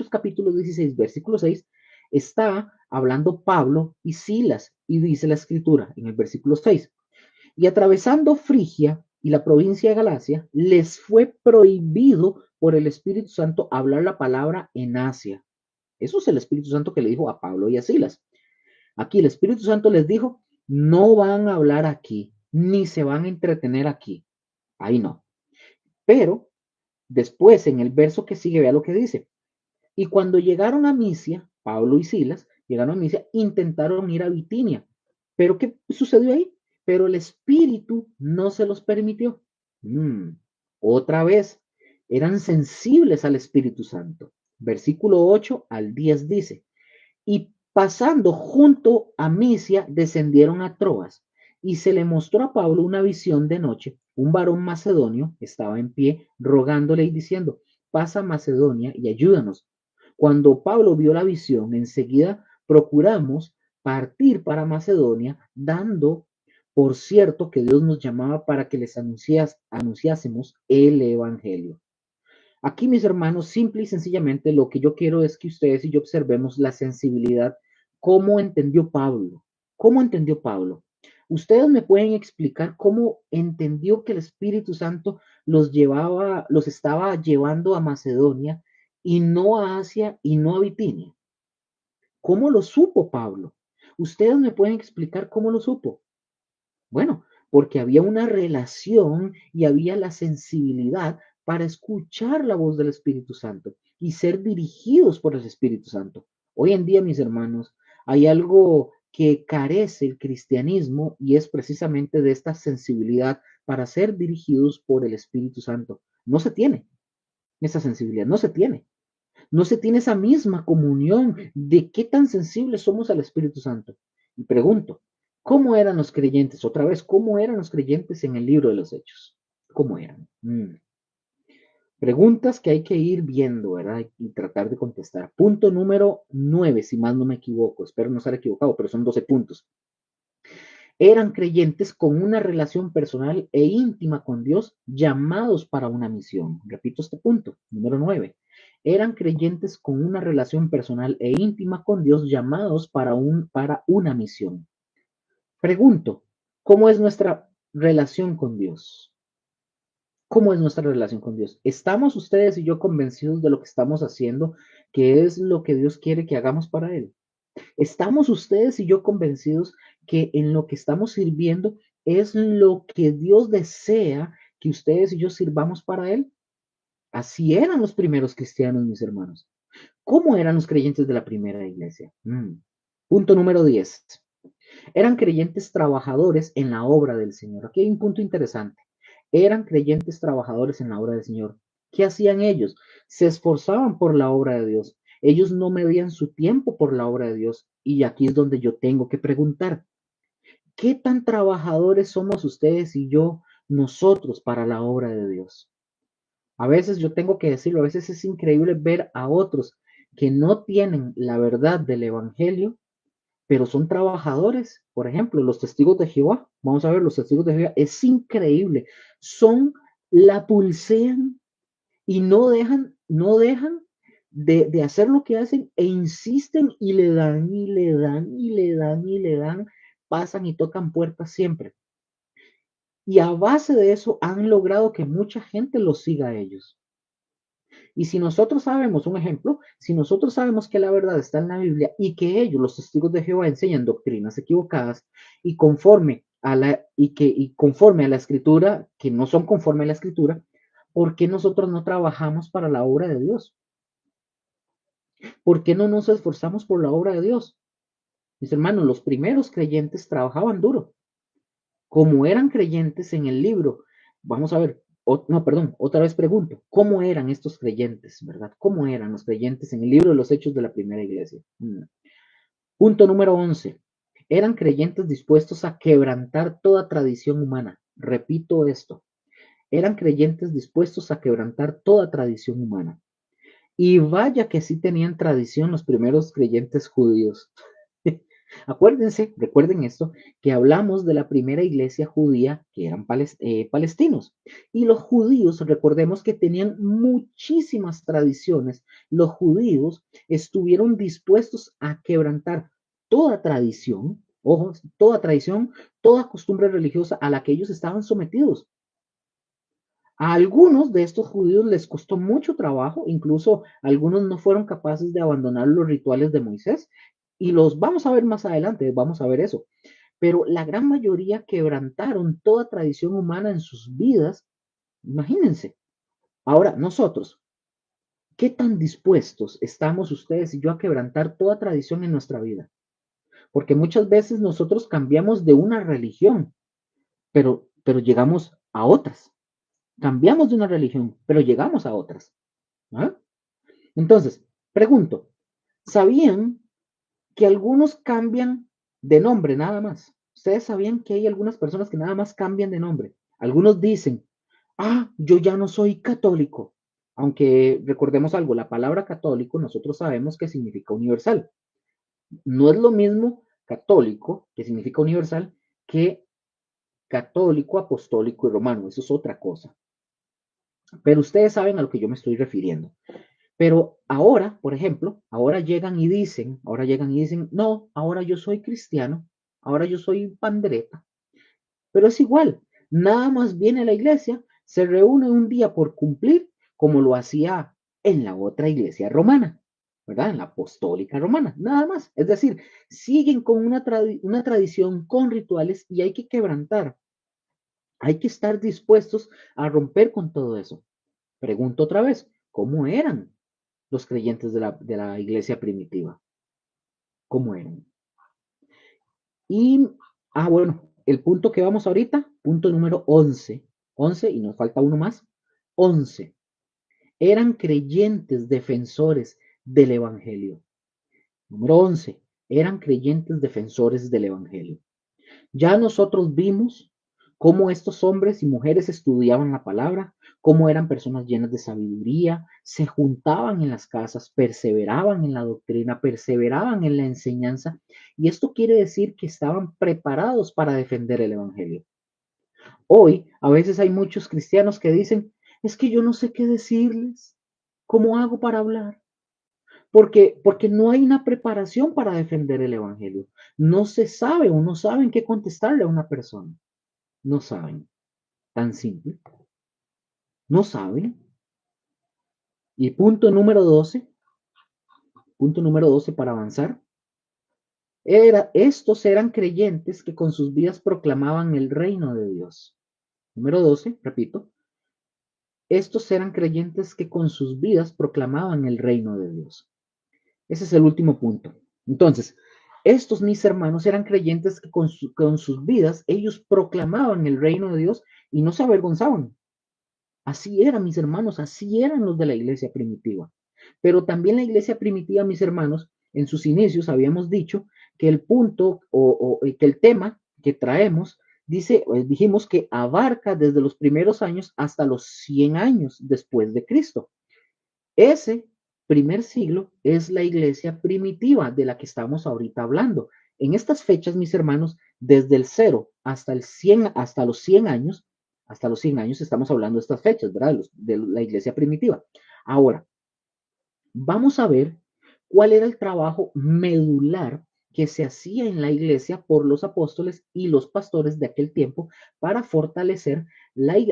capítulo 16, versículo 6, está hablando Pablo y Silas, y dice la escritura en el versículo 6, y atravesando Frigia y la provincia de Galacia, les fue prohibido por el Espíritu Santo hablar la palabra en Asia. Eso es el Espíritu Santo que le dijo a Pablo y a Silas. Aquí el Espíritu Santo les dijo, no van a hablar aquí, ni se van a entretener aquí. Ahí no. Pero después, en el verso que sigue, vea lo que dice. Y cuando llegaron a Misia, Pablo y Silas llegaron a Misia, intentaron ir a Bitinia. ¿Pero qué sucedió ahí? Pero el Espíritu no se los permitió. Otra vez, eran sensibles al Espíritu Santo. Versículo 8 al 10 dice, y pasando junto a Misia, descendieron a Troas, y se le mostró a Pablo una visión de noche. Un varón macedonio estaba en pie, rogándole y diciendo, pasa a Macedonia y ayúdanos. Cuando Pablo vio la visión, enseguida procuramos partir para Macedonia, dando por cierto que Dios nos llamaba para que les anunciásemos el Evangelio. Aquí, mis hermanos, simple y sencillamente lo que yo quiero es que ustedes y yo observemos la sensibilidad, cómo entendió Pablo. ¿Cómo entendió Pablo? Ustedes me pueden explicar cómo entendió que el Espíritu Santo los estaba llevando a Macedonia y no a Asia y no a Bitinia. ¿Cómo lo supo Pablo? Ustedes me pueden explicar cómo lo supo. Bueno, porque había una relación y había la sensibilidad para escuchar la voz del Espíritu Santo y ser dirigidos por el Espíritu Santo. Hoy en día, mis hermanos, hay algo que carece el cristianismo y es precisamente de esta sensibilidad para ser dirigidos por el Espíritu Santo. No se tiene esa sensibilidad, no se tiene. No se tiene esa misma comunión de qué tan sensibles somos al Espíritu Santo. Y pregunto, ¿cómo eran los creyentes? Otra vez, ¿cómo eran los creyentes en el libro de los Hechos? ¿Cómo eran? Preguntas que hay que ir viendo, ¿verdad? Y tratar de contestar. Punto número 9, si más no me equivoco. Espero no estar equivocado, pero son 12 puntos. Eran creyentes con una relación personal e íntima con Dios, llamados para una misión. Repito este punto, número 9. Eran creyentes con una relación personal e íntima con Dios, llamados para una misión. Pregunto, ¿cómo es nuestra relación con Dios? ¿Cómo es nuestra relación con Dios? ¿Estamos ustedes y yo convencidos de lo que estamos haciendo, que es lo que Dios quiere que hagamos para Él? ¿Estamos ustedes y yo convencidos que en lo que estamos sirviendo es lo que Dios desea que ustedes y yo sirvamos para Él? Así eran los primeros cristianos, mis hermanos. ¿Cómo eran los creyentes de la primera iglesia? Punto número 10. Eran creyentes trabajadores en la obra del Señor. Aquí hay un punto interesante. Eran creyentes trabajadores en la obra del Señor. ¿Qué hacían ellos? Se esforzaban por la obra de Dios. Ellos no medían su tiempo por la obra de Dios. Y aquí es donde yo tengo que preguntar, ¿qué tan trabajadores somos ustedes y yo, nosotros, para la obra de Dios? A veces yo tengo que decirlo, a veces es increíble ver a otros que no tienen la verdad del Evangelio, pero son trabajadores. Por ejemplo, los testigos de Jehová, vamos a ver, los testigos de Jehová, es increíble. La pulsean y no dejan de hacer lo que hacen e insisten y le dan y le dan y le dan y le dan, pasan y tocan puertas siempre. Y a base de eso han logrado que mucha gente los siga a ellos. Y si nosotros sabemos, un ejemplo, si nosotros sabemos que la verdad está en la Biblia y que ellos, los testigos de Jehová, enseñan doctrinas equivocadas y conforme a la escritura, que no son conforme a la escritura, ¿por qué nosotros no trabajamos para la obra de Dios? ¿Por qué no nos esforzamos por la obra de Dios? Mis hermanos, los primeros creyentes trabajaban duro. Como eran creyentes en el libro, vamos a ver, no, perdón, otra vez pregunto, ¿cómo eran estos creyentes, verdad? ¿Cómo eran los creyentes en el libro de los Hechos de la primera iglesia? Punto número 11. Eran creyentes dispuestos a quebrantar toda tradición humana. Repito esto. Eran creyentes dispuestos a quebrantar toda tradición humana. Y vaya que sí tenían tradición los primeros creyentes judíos. Acuérdense, recuerden esto, que hablamos de la primera iglesia judía que eran palestinos. Y los judíos, recordemos que tenían muchísimas tradiciones. Los judíos estuvieron dispuestos a quebrantar toda tradición, ojo, toda tradición, toda costumbre religiosa a la que ellos estaban sometidos. A algunos de estos judíos les costó mucho trabajo, incluso algunos no fueron capaces de abandonar los rituales de Moisés, y los vamos a ver más adelante, vamos a ver eso. Pero la gran mayoría quebrantaron toda tradición humana en sus vidas, imagínense. Ahora, nosotros, ¿qué tan dispuestos estamos ustedes y yo a quebrantar toda tradición en nuestra vida? Porque muchas veces nosotros cambiamos de una religión, pero llegamos a otras. Cambiamos de una religión, pero llegamos a otras. ¿Ah? Entonces, pregunto, ¿sabían que algunos cambian de nombre nada más? ¿Ustedes sabían que hay algunas personas que nada más cambian de nombre? Algunos dicen, yo ya no soy católico. Aunque recordemos algo, la palabra católico nosotros sabemos que significa universal. No es lo mismo católico, que significa universal, que católico, apostólico y romano. Eso es otra cosa. Pero ustedes saben a lo que yo me estoy refiriendo. Pero ahora, por ejemplo, ahora llegan y dicen, no, ahora yo soy cristiano, ahora yo soy pandereta. Pero es igual, nada más viene a la iglesia, se reúne un día por cumplir, como lo hacía en la otra iglesia romana, ¿verdad? En la apostólica romana, nada más. Es decir, siguen con una tradición, con rituales y hay que quebrantar, hay que estar dispuestos a romper con todo eso. Pregunto otra vez, ¿cómo eran los creyentes de la iglesia primitiva? ¿Cómo eran? Y, bueno, el punto que vamos ahorita, punto número 11, 11 y nos falta uno más, 11. Eran creyentes defensores del Evangelio. Número 11. Eran creyentes defensores del Evangelio. Ya nosotros vimos cómo estos hombres y mujeres estudiaban la palabra, cómo eran personas llenas de sabiduría, se juntaban en las casas, perseveraban en la doctrina, perseveraban en la enseñanza, y esto quiere decir que estaban preparados para defender el Evangelio. Hoy, a veces hay muchos cristianos que dicen, es que yo no sé qué decirles, ¿cómo hago para hablar? Porque no hay una preparación para defender el Evangelio. No se sabe o no saben qué contestarle a una persona. No saben. Tan simple. No saben. Y punto número 12 para avanzar. Estos eran creyentes que con sus vidas proclamaban el reino de Dios. Número 12, repito. Estos eran creyentes que con sus vidas proclamaban el reino de Dios. Ese es el último punto. Entonces, estos mis hermanos eran creyentes que con sus vidas ellos proclamaban el reino de Dios y no se avergonzaban. Así eran mis hermanos, así eran los de la iglesia primitiva. Pero también la iglesia primitiva, mis hermanos, en sus inicios habíamos dicho que el punto o que el tema que traemos dijimos que abarca desde los primeros años hasta los 100 años después de Cristo. Ese primer siglo es la iglesia primitiva de la que estamos ahorita hablando. En estas fechas, mis hermanos, desde el 0 hasta el 100, hasta los 100 años estamos hablando de estas fechas, ¿verdad? De la iglesia primitiva. Ahora, vamos a ver cuál era el trabajo medular que se hacía en la iglesia por los apóstoles y los pastores de aquel tiempo para fortalecer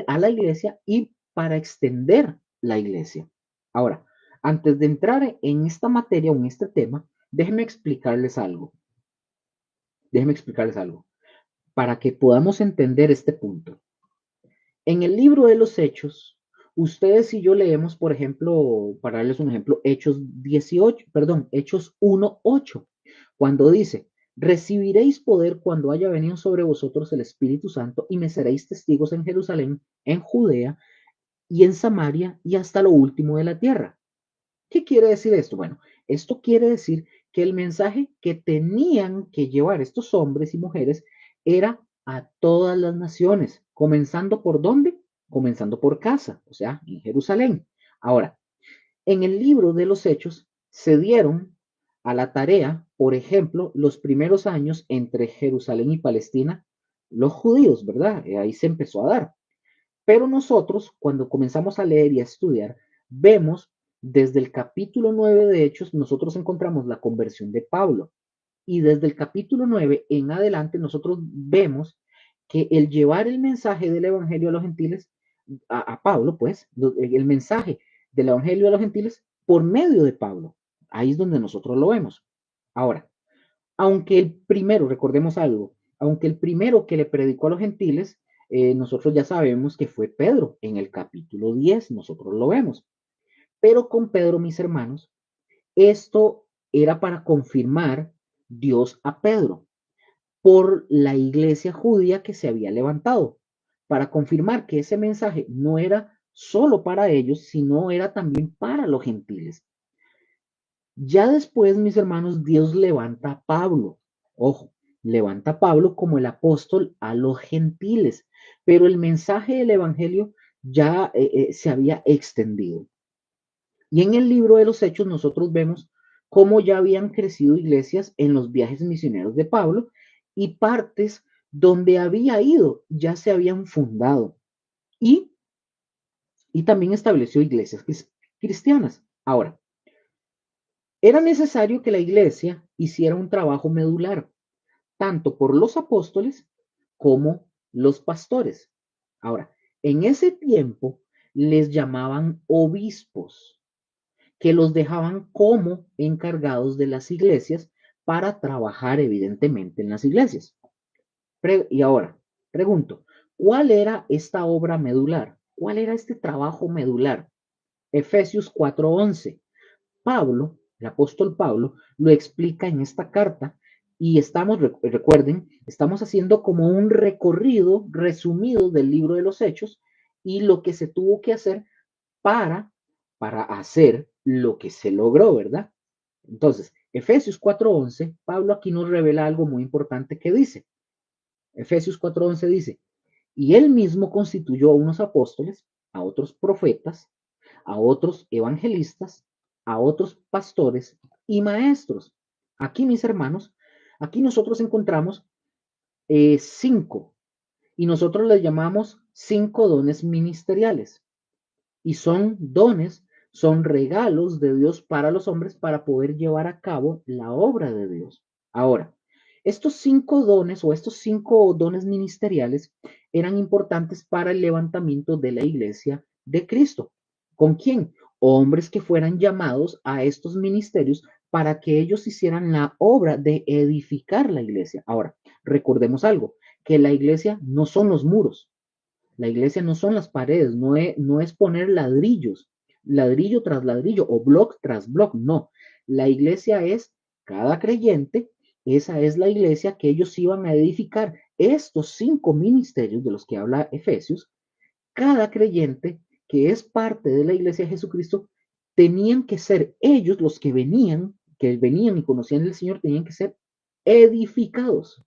a la iglesia y para extender la iglesia. Ahora, antes de entrar en esta materia o en este tema, déjenme explicarles algo. Déjenme explicarles algo para que podamos entender este punto. En el libro de los Hechos, ustedes y yo leemos, por ejemplo, para darles un ejemplo, Hechos 1:8, cuando dice, recibiréis poder cuando haya venido sobre vosotros el Espíritu Santo y me seréis testigos en Jerusalén, en Judea y en Samaria y hasta lo último de la tierra. ¿Qué quiere decir esto? Bueno, esto quiere decir que el mensaje que tenían que llevar estos hombres y mujeres era a todas las naciones, comenzando por dónde? Comenzando por casa, o sea, en Jerusalén. Ahora, en el libro de los Hechos se dieron a la tarea, por ejemplo, los primeros años entre Jerusalén y Palestina, los judíos, ¿verdad? Ahí se empezó a dar. Pero nosotros, cuando comenzamos a leer y a estudiar, vemos desde el capítulo 9 de Hechos, nosotros encontramos la conversión de Pablo. Y desde el capítulo 9 en adelante, nosotros vemos que el llevar el mensaje del Evangelio a los gentiles, a Pablo, pues, el mensaje del Evangelio a los gentiles por medio de Pablo. Ahí es donde nosotros lo vemos. Ahora, aunque el primero, recordemos algo, aunque el primero que le predicó a los gentiles, nosotros ya sabemos que fue Pedro en el capítulo 10, nosotros lo vemos. Pero con Pedro, mis hermanos, esto era para confirmar Dios a Pedro por la iglesia judía que se había levantado, para confirmar que ese mensaje no era solo para ellos, sino era también para los gentiles. Ya después, mis hermanos, Dios levanta a Pablo. Ojo, levanta a Pablo como el apóstol a los gentiles, pero el mensaje del Evangelio ya se había extendido. Y en el libro de los Hechos nosotros vemos cómo ya habían crecido iglesias en los viajes misioneros de Pablo y partes donde había ido ya se habían fundado y, y también estableció iglesias cristianas. Ahora, era necesario que la iglesia hiciera un trabajo medular, tanto por los apóstoles como los pastores. Ahora, en ese tiempo les llamaban obispos, que los dejaban como encargados de las iglesias para trabajar evidentemente en las iglesias. Y ahora, pregunto, ¿cuál era esta obra medular? ¿Cuál era este trabajo medular? Efesios 4:11. Pablo, el apóstol Pablo, lo explica en esta carta y estamos, recuerden, estamos haciendo como un recorrido resumido del libro de los Hechos y lo que se tuvo que hacer para, para hacer lo que se logró, ¿verdad? Entonces, Efesios 4:11, Pablo aquí nos revela algo muy importante que dice. Efesios 4:11 dice, y él mismo constituyó a unos apóstoles, a otros profetas, a otros evangelistas, a otros pastores y maestros. Aquí, mis hermanos, aquí nosotros encontramos cinco y nosotros les llamamos cinco dones ministeriales. Y son dones, son regalos de Dios para los hombres para poder llevar a cabo la obra de Dios. Ahora, estos cinco dones o estos cinco dones ministeriales eran importantes para el levantamiento de la iglesia de Cristo. ¿Con quién? Hombres que fueran llamados a estos ministerios para que ellos hicieran la obra de edificar la iglesia. Ahora, recordemos algo, que la iglesia no son los muros, la iglesia no son las paredes, no es poner ladrillos, ladrillo tras ladrillo o block tras block, no. La iglesia es cada creyente, esa es la iglesia que ellos iban a edificar. Estos cinco ministerios de los que habla Efesios, cada creyente que es parte de la iglesia de Jesucristo, tenían que ser ellos los que venían y conocían al Señor, tenían que ser edificados.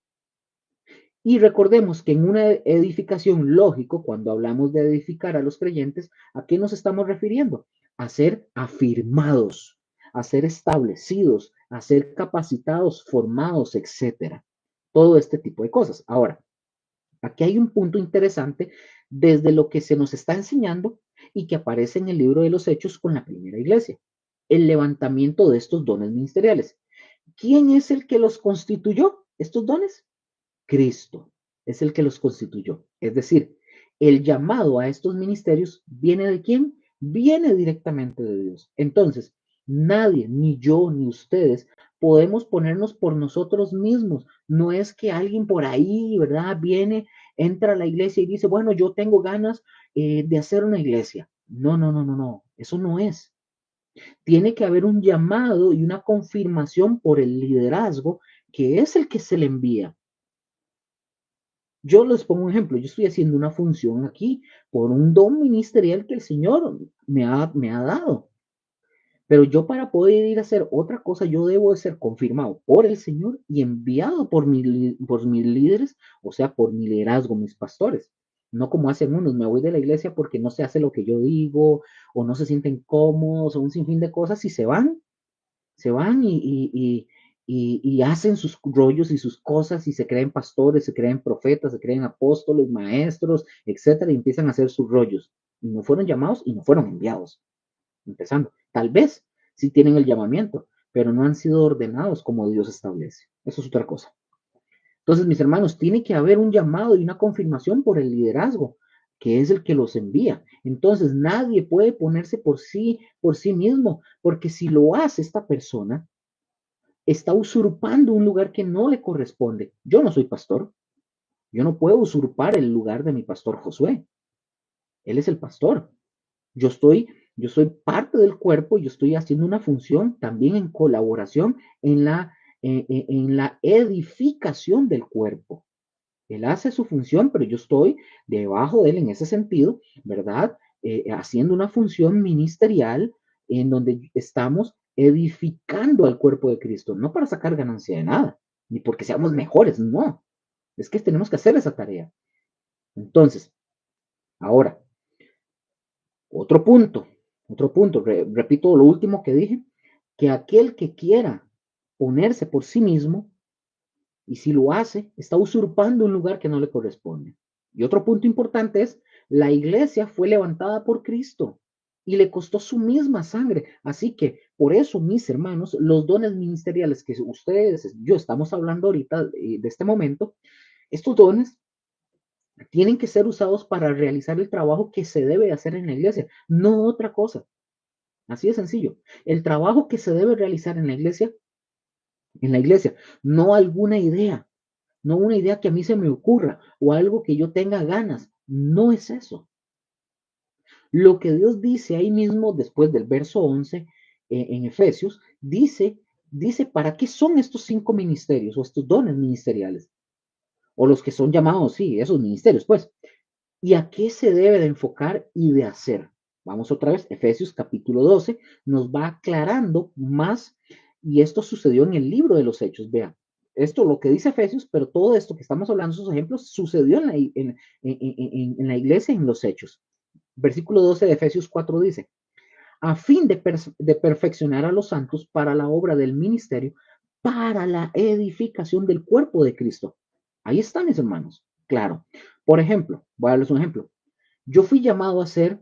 Y recordemos que en una edificación lógico, cuando hablamos de edificar a los creyentes, ¿a qué nos estamos refiriendo? A ser afirmados, a ser establecidos, a ser capacitados, formados, etcétera. Todo este tipo de cosas. Ahora, aquí hay un punto interesante desde lo que se nos está enseñando y que aparece en el libro de los Hechos con la primera iglesia. El levantamiento de estos dones ministeriales. ¿Quién es el que los constituyó, estos dones? Cristo es el que los constituyó. Es decir, el llamado a estos ministerios viene de quién? Viene directamente de Dios. Entonces, nadie, ni yo, ni ustedes, podemos ponernos por nosotros mismos. No es que alguien por ahí, ¿verdad? Viene, entra a la iglesia y dice, bueno, yo tengo ganas de hacer una iglesia. No, no, no, no, no. Eso no es. Tiene que haber un llamado y una confirmación por el liderazgo que es el que se le envía. Yo les pongo un ejemplo, yo estoy haciendo una función aquí por un don ministerial que el Señor me ha dado, pero yo para poder ir a hacer otra cosa, yo debo de ser confirmado por el Señor y enviado por mis líderes, o sea, por mi liderazgo, mis pastores. No como hacen unos, me voy de la iglesia porque no se hace lo que yo digo, o no se sienten cómodos, o un sinfín de cosas y se van y hacen sus rollos y sus cosas y se creen pastores, se creen profetas, se creen apóstoles, maestros, etcétera, y empiezan a hacer sus rollos. Y no fueron llamados y no fueron enviados. Empezando. Tal vez sí tienen el llamamiento, pero no han sido ordenados como Dios establece. Eso es otra cosa. Entonces, mis hermanos, tiene que haber un llamado y una confirmación por el liderazgo, que es el que los envía. Entonces, nadie puede ponerse por sí mismo, porque si lo hace esta persona, está usurpando un lugar que no le corresponde. Yo no soy pastor, yo no puedo usurpar el lugar de mi pastor Josué. Él es el pastor. Yo estoy, yo soy parte del cuerpo, yo estoy haciendo una función también en colaboración en la edificación del cuerpo. Él hace su función, pero yo estoy debajo de él en ese sentido, ¿verdad? Haciendo una función ministerial en donde estamos edificando al cuerpo de Cristo, no para sacar ganancia de nada, ni porque seamos mejores, no. Es que tenemos que hacer esa tarea. Entonces, ahora, otro punto. Otro punto, repito lo último que dije, que aquel que quiera ponerse por sí mismo, y si lo hace, está usurpando un lugar que no le corresponde. Y otro punto importante es, la iglesia fue levantada por Cristo y le costó su misma sangre. Así que, por eso, mis hermanos, los dones ministeriales que ustedes, yo estamos hablando ahorita de este momento, estos dones tienen que ser usados para realizar el trabajo que se debe hacer en la iglesia, no otra cosa. Así de sencillo. El trabajo que se debe realizar en la iglesia, no alguna idea, no una idea que a mí se me ocurra o algo que yo tenga ganas. No es eso. Lo que Dios dice ahí mismo, después del verso 11, en Efesios, dice para qué son estos 5 ministerios o estos dones ministeriales, o los que son llamados, sí, esos ministerios, pues, y a qué se debe de enfocar y de hacer. Vamos otra vez, Efesios capítulo 12 nos va aclarando más, y esto sucedió en el libro de los Hechos. Vean, esto lo que dice Efesios, pero todo esto que estamos hablando, esos ejemplos, sucedió en la iglesia en los Hechos. Versículo 12 de Efesios 4 dice, a fin de perfeccionar a los santos para la obra del ministerio, para la edificación del cuerpo de Cristo. Ahí están, mis hermanos. Claro. Por ejemplo, voy a darles un ejemplo. Yo fui llamado a ser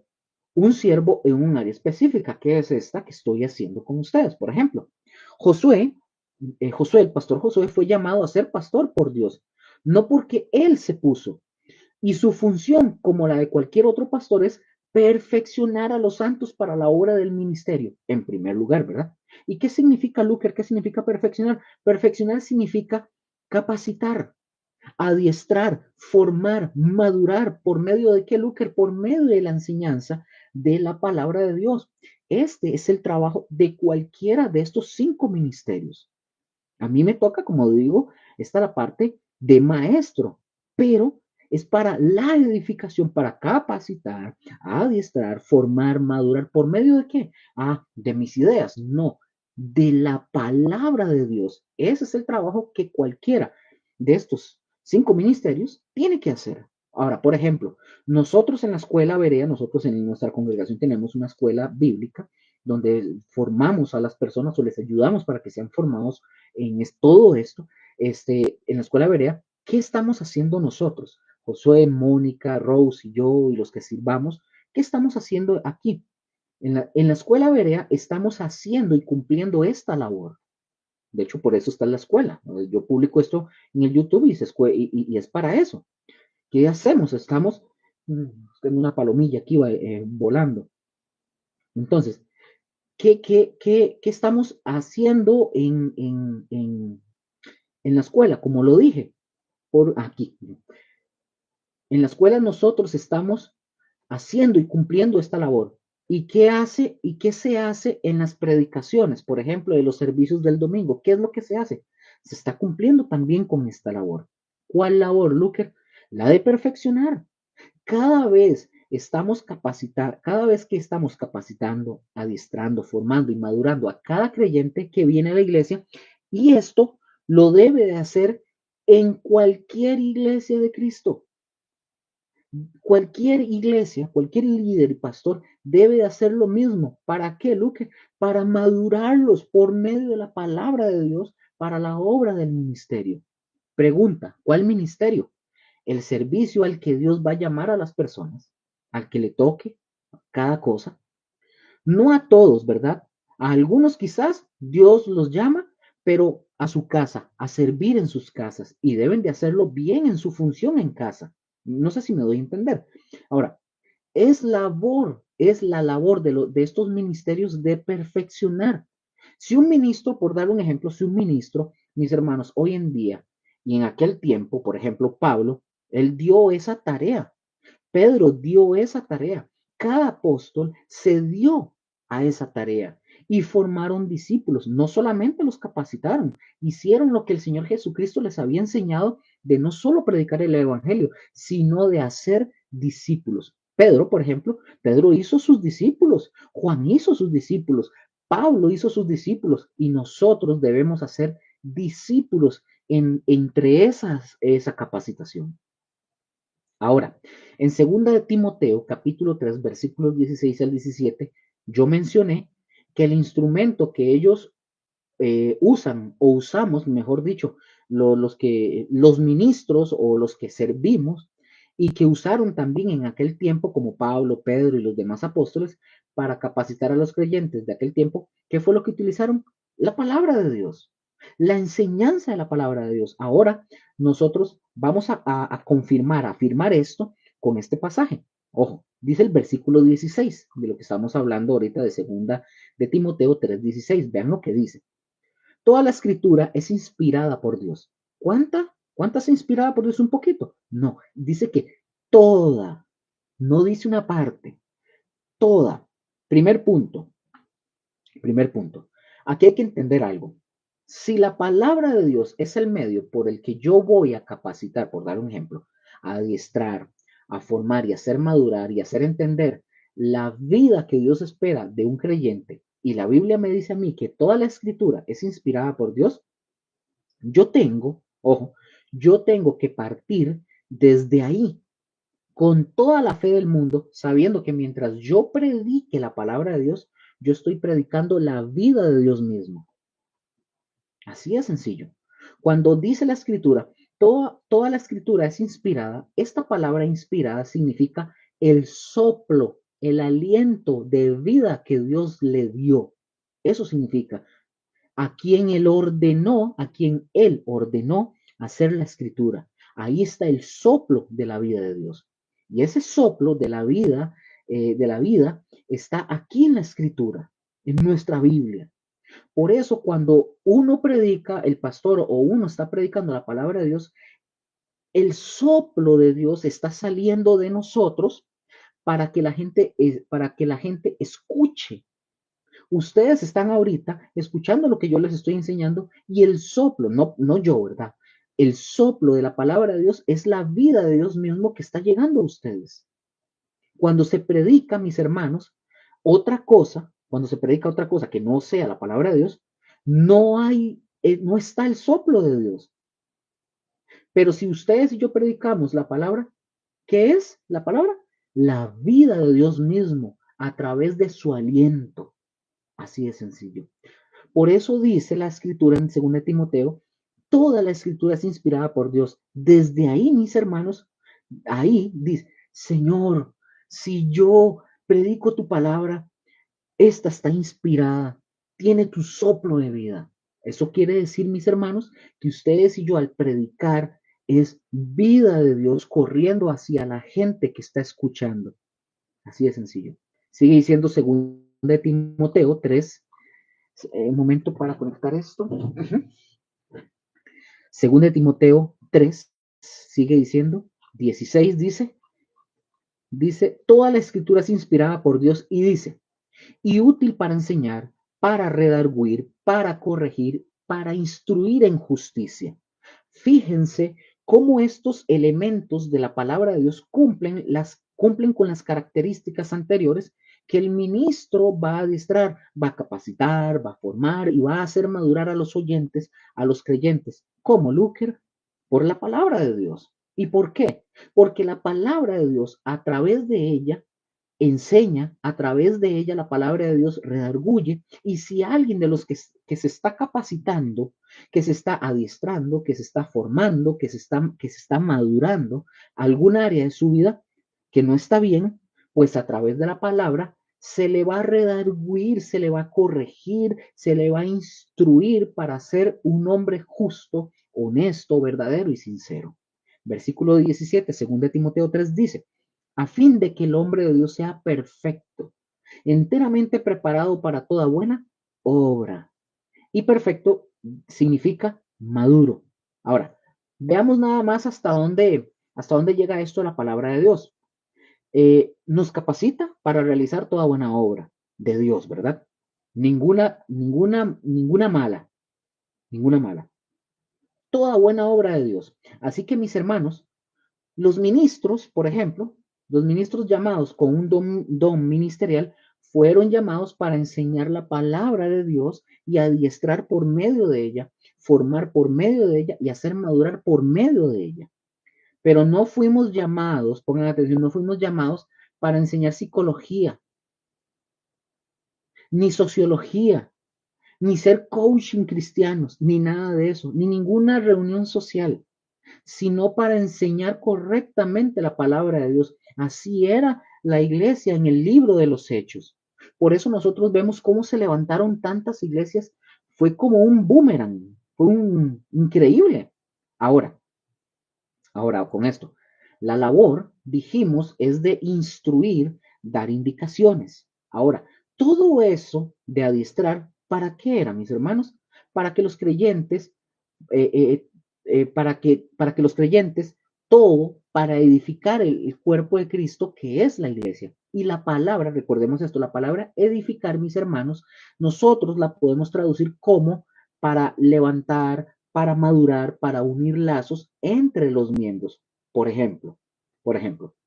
un siervo en un área específica, que es esta que estoy haciendo con ustedes. Por ejemplo, Josué, el pastor Josué fue llamado a ser pastor por Dios, no porque él se puso, y su función, como la de cualquier otro pastor, es perfeccionar a los santos para la obra del ministerio, en primer lugar, ¿verdad? ¿Y qué significa, Luker? ¿Qué significa perfeccionar? Perfeccionar significa capacitar, adiestrar, formar, madurar. ¿Por medio de qué, Luker? Por medio de la enseñanza de la palabra de Dios. Este es el trabajo de cualquiera de estos 5 ministerios. A mí me toca, como digo, está la parte de maestro, pero es para la edificación, para capacitar, adiestrar, formar, madurar. ¿Por medio de qué? De mis ideas. No, de la palabra de Dios. Ese es el trabajo que cualquiera de estos 5 ministerios tiene que hacer. Ahora, por ejemplo, nosotros en la escuela Berea, nosotros en nuestra congregación tenemos una escuela bíblica donde formamos a las personas o les ayudamos para que sean formados en todo esto, en la escuela Berea. ¿Qué estamos haciendo nosotros? Josué, Mónica, Rose y yo y los que sirvamos, ¿qué estamos haciendo aquí? En la escuela Berea estamos haciendo y cumpliendo esta labor. De hecho, por eso está en la escuela. Yo publico esto en el YouTube y es para eso. ¿Qué hacemos? Estamos, tengo una palomilla aquí volando. Entonces, ¿qué estamos haciendo en la escuela? Como lo dije, por aquí. En la escuela nosotros estamos haciendo y cumpliendo esta labor. ¿Y qué hace y qué se hace en las predicaciones, por ejemplo, de los servicios del domingo? ¿Qué es lo que se hace? Se está cumpliendo también con esta labor. ¿Cuál labor, Luker? La de perfeccionar. Cada vez que estamos capacitando, adiestrando, formando y madurando a cada creyente que viene a la iglesia, y esto lo debe de hacer en cualquier iglesia de Cristo. Cualquier iglesia, cualquier líder y pastor debe de hacer lo mismo. ¿Para qué, Luque? Para madurarlos por medio de la palabra de Dios para la obra del ministerio. Pregunta, ¿cuál ministerio? El servicio al que Dios va a llamar a las personas, al que le toque cada cosa. No a todos, ¿verdad? A algunos quizás Dios los llama, pero a su casa, a servir en sus casas, y deben de hacerlo bien en su función en casa. No sé si me doy a entender. Ahora, es la labor de estos ministerios de perfeccionar. Si un ministro, por dar un ejemplo, si un ministro, mis hermanos, hoy en día y en aquel tiempo, por ejemplo, Pablo, él dio esa tarea. Pedro dio esa tarea. Cada apóstol se dio a esa tarea y formaron discípulos. No solamente los capacitaron, hicieron lo que el Señor Jesucristo les había enseñado de no solo predicar el evangelio, sino de hacer discípulos. Pedro, por ejemplo, Pedro hizo sus discípulos, Juan hizo sus discípulos, Pablo hizo sus discípulos, y nosotros debemos hacer discípulos entre esa capacitación. Ahora, en segunda de Timoteo, capítulo 3, versículos 16 al 17, yo mencioné que el instrumento que ellos usan o usamos, mejor dicho, los ministros o los que servimos y que usaron también en aquel tiempo, como Pablo, Pedro y los demás apóstoles, para capacitar a los creyentes de aquel tiempo, ¿qué fue lo que utilizaron? La palabra de Dios, la enseñanza de la palabra de Dios. Ahora nosotros vamos a confirmar, a afirmar esto con este pasaje. Ojo, dice el versículo 16 de lo que estamos hablando ahorita de segunda de Timoteo 3:16. Vean lo que dice. Toda la escritura es inspirada por Dios. ¿Cuánta? ¿Cuánta es inspirada por Dios? Un poquito. No, dice que toda, no dice una parte, toda. Primer punto, primer punto. Aquí hay que entender algo. Si la palabra de Dios es el medio por el que yo voy a capacitar, por dar un ejemplo, a adiestrar, a formar y hacer madurar y hacer entender la vida que Dios espera de un creyente, y la Biblia me dice a mí que toda la escritura es inspirada por Dios, yo tengo, ojo, yo tengo que partir desde ahí, con toda la fe del mundo, sabiendo que mientras yo predique la palabra de Dios, yo estoy predicando la vida de Dios mismo. Así de sencillo. Cuando dice la escritura, toda la escritura es inspirada, esta palabra inspirada significa el soplo, el aliento de vida que Dios le dio. Eso significa a quien él ordenó hacer la escritura. Ahí está el soplo de la vida de Dios. Y ese soplo de la vida, está aquí en la escritura, en nuestra Biblia. Por eso cuando uno predica, el pastor o uno está predicando la palabra de Dios, el soplo de Dios está saliendo de nosotros para que la gente escuche. Ustedes están ahorita escuchando lo que yo les estoy enseñando y el soplo, no yo, ¿verdad? El soplo de la palabra de Dios es la vida de Dios mismo que está llegando a ustedes. Cuando se predica, mis hermanos, cuando se predica otra cosa que no sea la palabra de Dios, no está el soplo de Dios. Pero si ustedes y yo predicamos la palabra, ¿qué es la palabra? La vida de Dios mismo a través de su aliento. Así de sencillo. Por eso dice la escritura en 2 Timoteo, toda la escritura es inspirada por Dios. Desde ahí, mis hermanos, ahí dice, Señor, si yo predico tu palabra, esta está inspirada, tiene tu soplo de vida. Eso quiere decir, mis hermanos, que ustedes y yo al predicar es vida de Dios corriendo hacia la gente que está escuchando. Así de sencillo. Sigue diciendo 2 Timoteo 3, un momento para conectar esto. Según de Timoteo 3, sigue diciendo, 16 dice, toda la escritura es inspirada por Dios y dice, y útil para enseñar, para redarguir, para corregir, para instruir en justicia. Fíjense cómo estos elementos de la palabra de Dios cumplen con las características anteriores que el ministro va a adiestrar, va a capacitar, va a formar y va a hacer madurar a los oyentes, a los creyentes, como Luther, por la palabra de Dios. ¿Y por qué? Porque la palabra de Dios, a través de ella, enseña, a través de ella la palabra de Dios redarguye, y si alguien de los que se está capacitando, que se está adiestrando, que se está formando, que se está madurando algún área de su vida que no está bien, pues a través de la palabra se le va a redarguir, se le va a corregir, se le va a instruir para ser un hombre justo, honesto, verdadero y sincero. Versículo 17, según de Timoteo 3 dice, a fin de que el hombre de Dios sea perfecto, enteramente preparado para toda buena obra. Y perfecto significa maduro. Ahora, veamos nada más hasta dónde llega esto de la palabra de Dios. Nos capacita para realizar toda buena obra de Dios, ¿verdad? Ninguna mala, ninguna mala. Toda buena obra de Dios. Así que mis hermanos, los ministros, por ejemplo, los ministros llamados con un don ministerial fueron llamados para enseñar la palabra de Dios y adiestrar por medio de ella, formar por medio de ella y hacer madurar por medio de ella. Pero no fuimos llamados, pongan atención, no fuimos llamados para enseñar psicología, ni sociología, ni ser coaching cristianos, ni nada de eso, ni ninguna reunión social, sino para enseñar correctamente la palabra de Dios. Así era la iglesia en el libro de los Hechos. Por eso nosotros vemos cómo se levantaron tantas iglesias. Fue como un boomerang, fue increíble. Ahora, ahora con esto, la labor, dijimos, es de instruir, dar indicaciones. Ahora, todo eso de adiestrar, ¿para qué era, mis hermanos? Para que los creyentes eh, eh, para que los creyentes, todo para edificar el cuerpo de Cristo, que es la iglesia. Y la palabra, recordemos esto, la palabra edificar, mis hermanos, nosotros la podemos traducir como para levantar, para madurar, para unir lazos entre los miembros. Por ejemplo,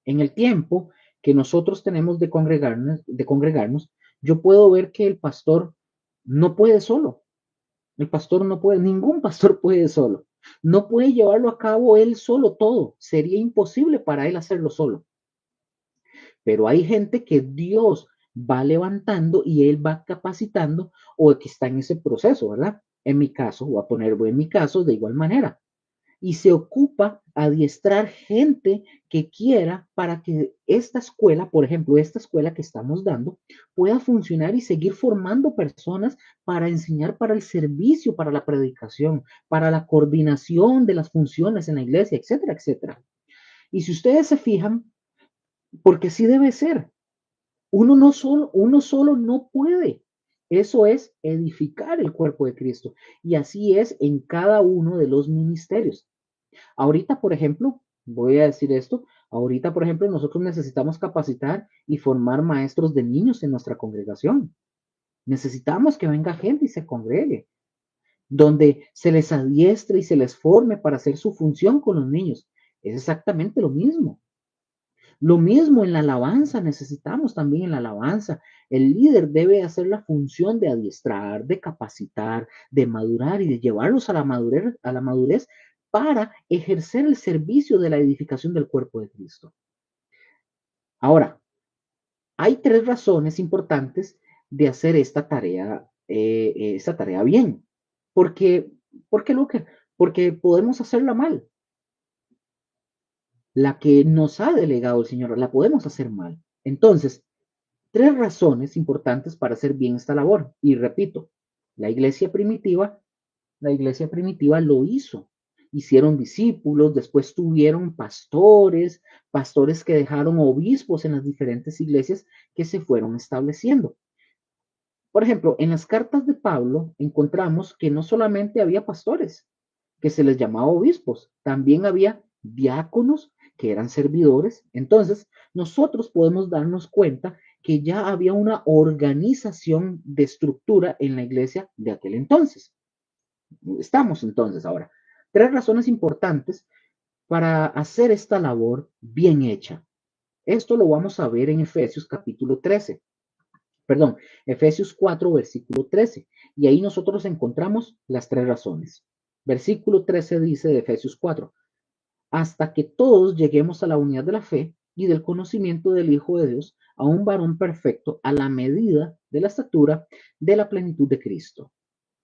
en el tiempo que nosotros tenemos de congregarnos, yo puedo ver que el pastor no puede solo. El pastor no puede, ningún pastor puede solo. No puede llevarlo a cabo él solo todo. Sería imposible para él hacerlo solo. Pero hay gente que Dios va levantando y él va capacitando o que está en ese proceso, ¿verdad? En mi caso, voy a ponerlo en mi caso de igual manera y se ocupa adiestrar gente que quiera para que esta escuela, por ejemplo, esta escuela que estamos dando, pueda funcionar y seguir formando personas para enseñar para el servicio, para la predicación, para la coordinación de las funciones en la iglesia, etcétera, etcétera. Y si ustedes se fijan, porque sí debe ser, uno solo no puede. Eso es edificar el cuerpo de Cristo. Y así es en cada uno de los ministerios. Ahorita, por ejemplo, voy a decir esto, ahorita, por ejemplo, nosotros necesitamos capacitar y formar maestros de niños en nuestra congregación. Necesitamos que venga gente y se congregue, donde se les adiestre y se les forme para hacer su función con los niños. Es exactamente lo mismo. Lo mismo en la alabanza, necesitamos también en la alabanza. El líder debe hacer la función de adiestrar, de capacitar, de madurar y de llevarlos a la madurez para ejercer el servicio de la edificación del cuerpo de Cristo. Ahora, hay tres razones importantes de hacer esta tarea bien. ¿Por qué, Luca? Porque podemos hacerla mal. La que nos ha delegado el Señor, la podemos hacer mal. Entonces, tres razones importantes para hacer bien esta labor. Y repito, la iglesia primitiva, la iglesia primitiva lo hizo. Hicieron discípulos, después tuvieron pastores, pastores que dejaron obispos en las diferentes iglesias que se fueron estableciendo. Por ejemplo, en las cartas de Pablo encontramos que no solamente había pastores, que se les llamaba obispos, también había diáconos que eran servidores. Entonces, nosotros podemos darnos cuenta que ya había una organización de estructura en la iglesia de aquel entonces. Estamos entonces ahora. Tres razones importantes para hacer esta labor bien hecha. Esto lo vamos a ver en Efesios capítulo 13. Perdón, Efesios 4, versículo 13. Y ahí nosotros encontramos las tres razones. Versículo 13 dice de Efesios 4, hasta que todos lleguemos a la unidad de la fe y del conocimiento del Hijo de Dios, a un varón perfecto, a la medida de la estatura de la plenitud de Cristo.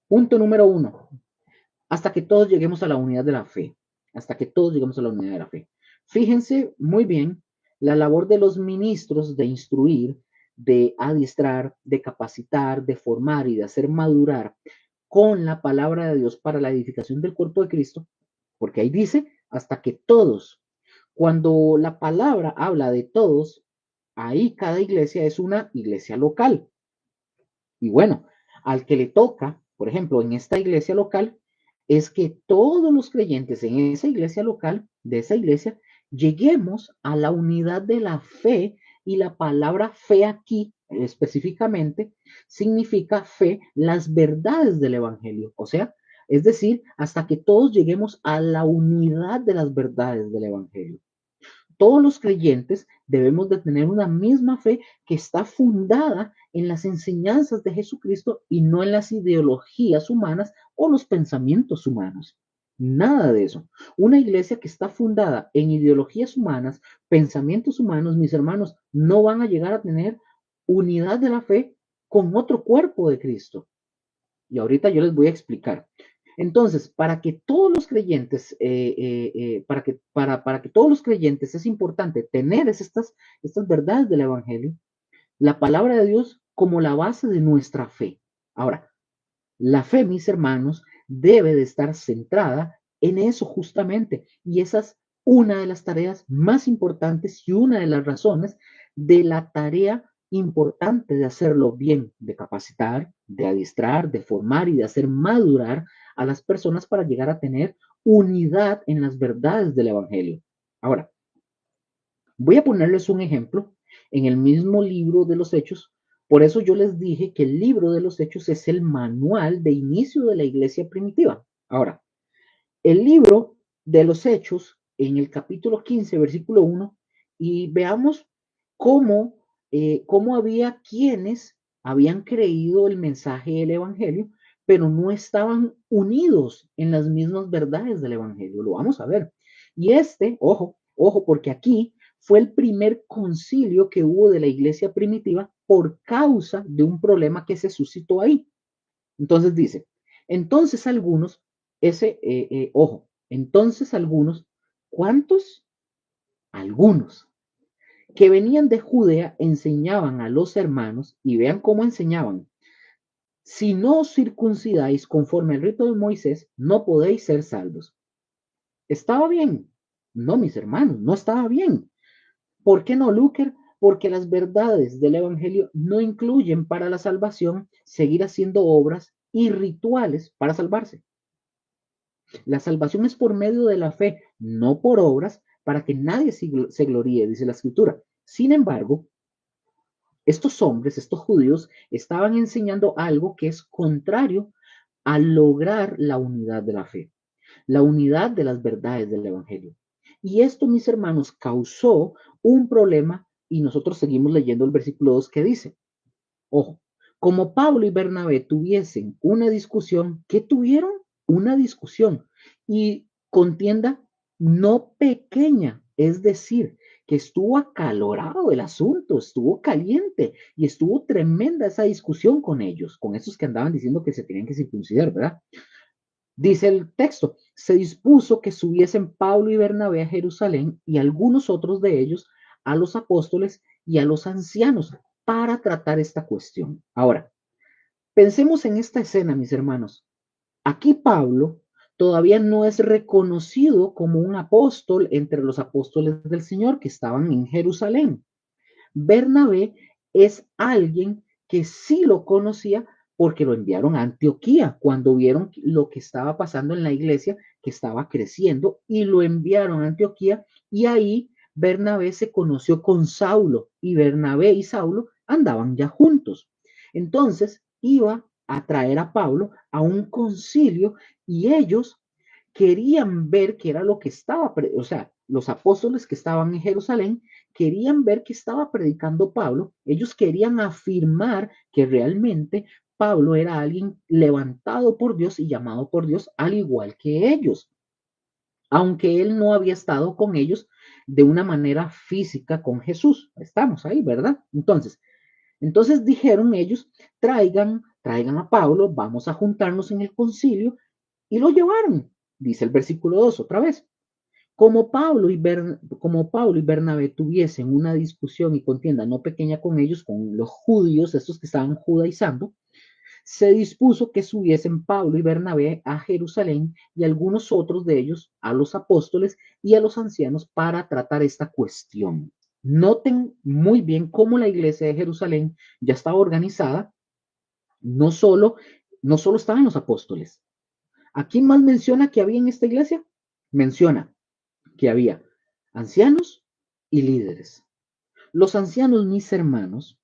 Punto número 1, hasta que todos lleguemos a la unidad de la fe, hasta que todos lleguemos a la unidad de la fe. Fíjense muy bien la labor de los ministros de instruir, de adiestrar, de capacitar, de formar y de hacer madurar con la palabra de Dios para la edificación del cuerpo de Cristo, porque ahí dice, hasta que todos, cuando la palabra habla de todos, ahí cada iglesia es una iglesia local. Y bueno, al que le toca, por ejemplo, en esta iglesia local, es que todos los creyentes en esa iglesia local, de esa iglesia, lleguemos a la unidad de la fe y la palabra fe aquí específicamente significa fe, las verdades del Evangelio. O sea, es decir, hasta que todos lleguemos a la unidad de las verdades del Evangelio. Todos los creyentes debemos de tener una misma fe que está fundada en las enseñanzas de Jesucristo y no en las ideologías humanas o los pensamientos humanos. Nada de eso. Una iglesia que está fundada en ideologías humanas, pensamientos humanos, mis hermanos, no van a llegar a tener unidad de la fe con otro cuerpo de Cristo. Y ahorita yo les voy a explicar. Entonces, para que todos los creyentes, para que todos los creyentes es importante tener estas verdades del Evangelio, la palabra de Dios como la base de nuestra fe. Ahora, la fe, mis hermanos, debe de estar centrada en eso justamente. Y esa es una de las tareas más importantes y una de las razones de la tarea importante de hacerlo bien, de capacitar, de adiestrar, de formar y de hacer madurar a las personas para llegar a tener unidad en las verdades del Evangelio. Ahora, voy a ponerles un ejemplo en el mismo libro de los Hechos. Por eso yo les dije que el libro de los Hechos es el manual de inicio de la iglesia primitiva. Ahora, el libro de los Hechos, en el capítulo 15, versículo 1, y veamos cómo, cómo había quienes habían creído el mensaje del Evangelio, pero no estaban unidos en las mismas verdades del Evangelio. Lo vamos a ver. Y ojo, porque aquí fue el primer concilio que hubo de la iglesia primitiva por causa de un problema que se suscitó ahí. Entonces dice, entonces algunos, entonces algunos, ¿cuántos? Algunos que venían de Judea enseñaban a los hermanos, y vean cómo enseñaban, si no os circuncidáis conforme al rito de Moisés, no podéis ser salvos. ¿Estaba bien? No, mis hermanos, no estaba bien. ¿Por qué no, Luker? Porque las verdades del Evangelio no incluyen para la salvación seguir haciendo obras y rituales para salvarse. La salvación es por medio de la fe, no por obras, para que nadie se gloríe, dice la escritura. Sin embargo, estos hombres, estos judíos, estaban enseñando algo que es contrario a lograr la unidad de la fe, la unidad de las verdades del Evangelio. Y esto, mis hermanos, causó un problema y nosotros seguimos leyendo el versículo 2 que dice, ojo, como Pablo y Bernabé tuviesen una discusión, ¿qué tuvieron? Una discusión y contienda no pequeña, es decir, que estuvo acalorado el asunto, estuvo caliente y estuvo tremenda esa discusión con ellos, con esos que andaban diciendo que se tenían que circuncidar, ¿verdad? Dice el texto, se dispuso que subiesen Pablo y Bernabé a Jerusalén y algunos otros de ellos a los apóstoles y a los ancianos para tratar esta cuestión. Ahora, pensemos en esta escena, mis hermanos. Aquí Pablo todavía no es reconocido como un apóstol entre los apóstoles del Señor que estaban en Jerusalén. Bernabé es alguien que sí lo conocía porque lo enviaron a Antioquía cuando vieron lo que estaba pasando en la iglesia, que estaba creciendo, y lo enviaron a Antioquía y ahí Bernabé se conoció con Saulo y Bernabé y Saulo andaban ya juntos. Entonces iba a traer a Pablo a un concilio y ellos querían ver qué era lo que estaba, o sea, los apóstoles que estaban en Jerusalén querían ver qué estaba predicando Pablo, ellos querían afirmar que realmente Pablo era alguien levantado por Dios y llamado por Dios al igual que ellos, aunque él no había estado con ellos de una manera física con Jesús. Estamos ahí, ¿verdad? Entonces dijeron ellos, traigan a Pablo, vamos a juntarnos en el concilio y lo llevaron, dice el versículo 2 otra vez. Como Pablo y Bernabé tuviesen una discusión y contienda no pequeña con ellos, con los judíos, estos que estaban judaizando, se dispuso que subiesen Pablo y Bernabé a Jerusalén y algunos otros de ellos a los apóstoles y a los ancianos para tratar esta cuestión. Noten muy bien cómo la iglesia de Jerusalén ya estaba organizada, no solo, no solo estaban los apóstoles. ¿A quién más menciona que había en esta iglesia? Menciona que había ancianos y líderes. Los ancianos, mis hermanos,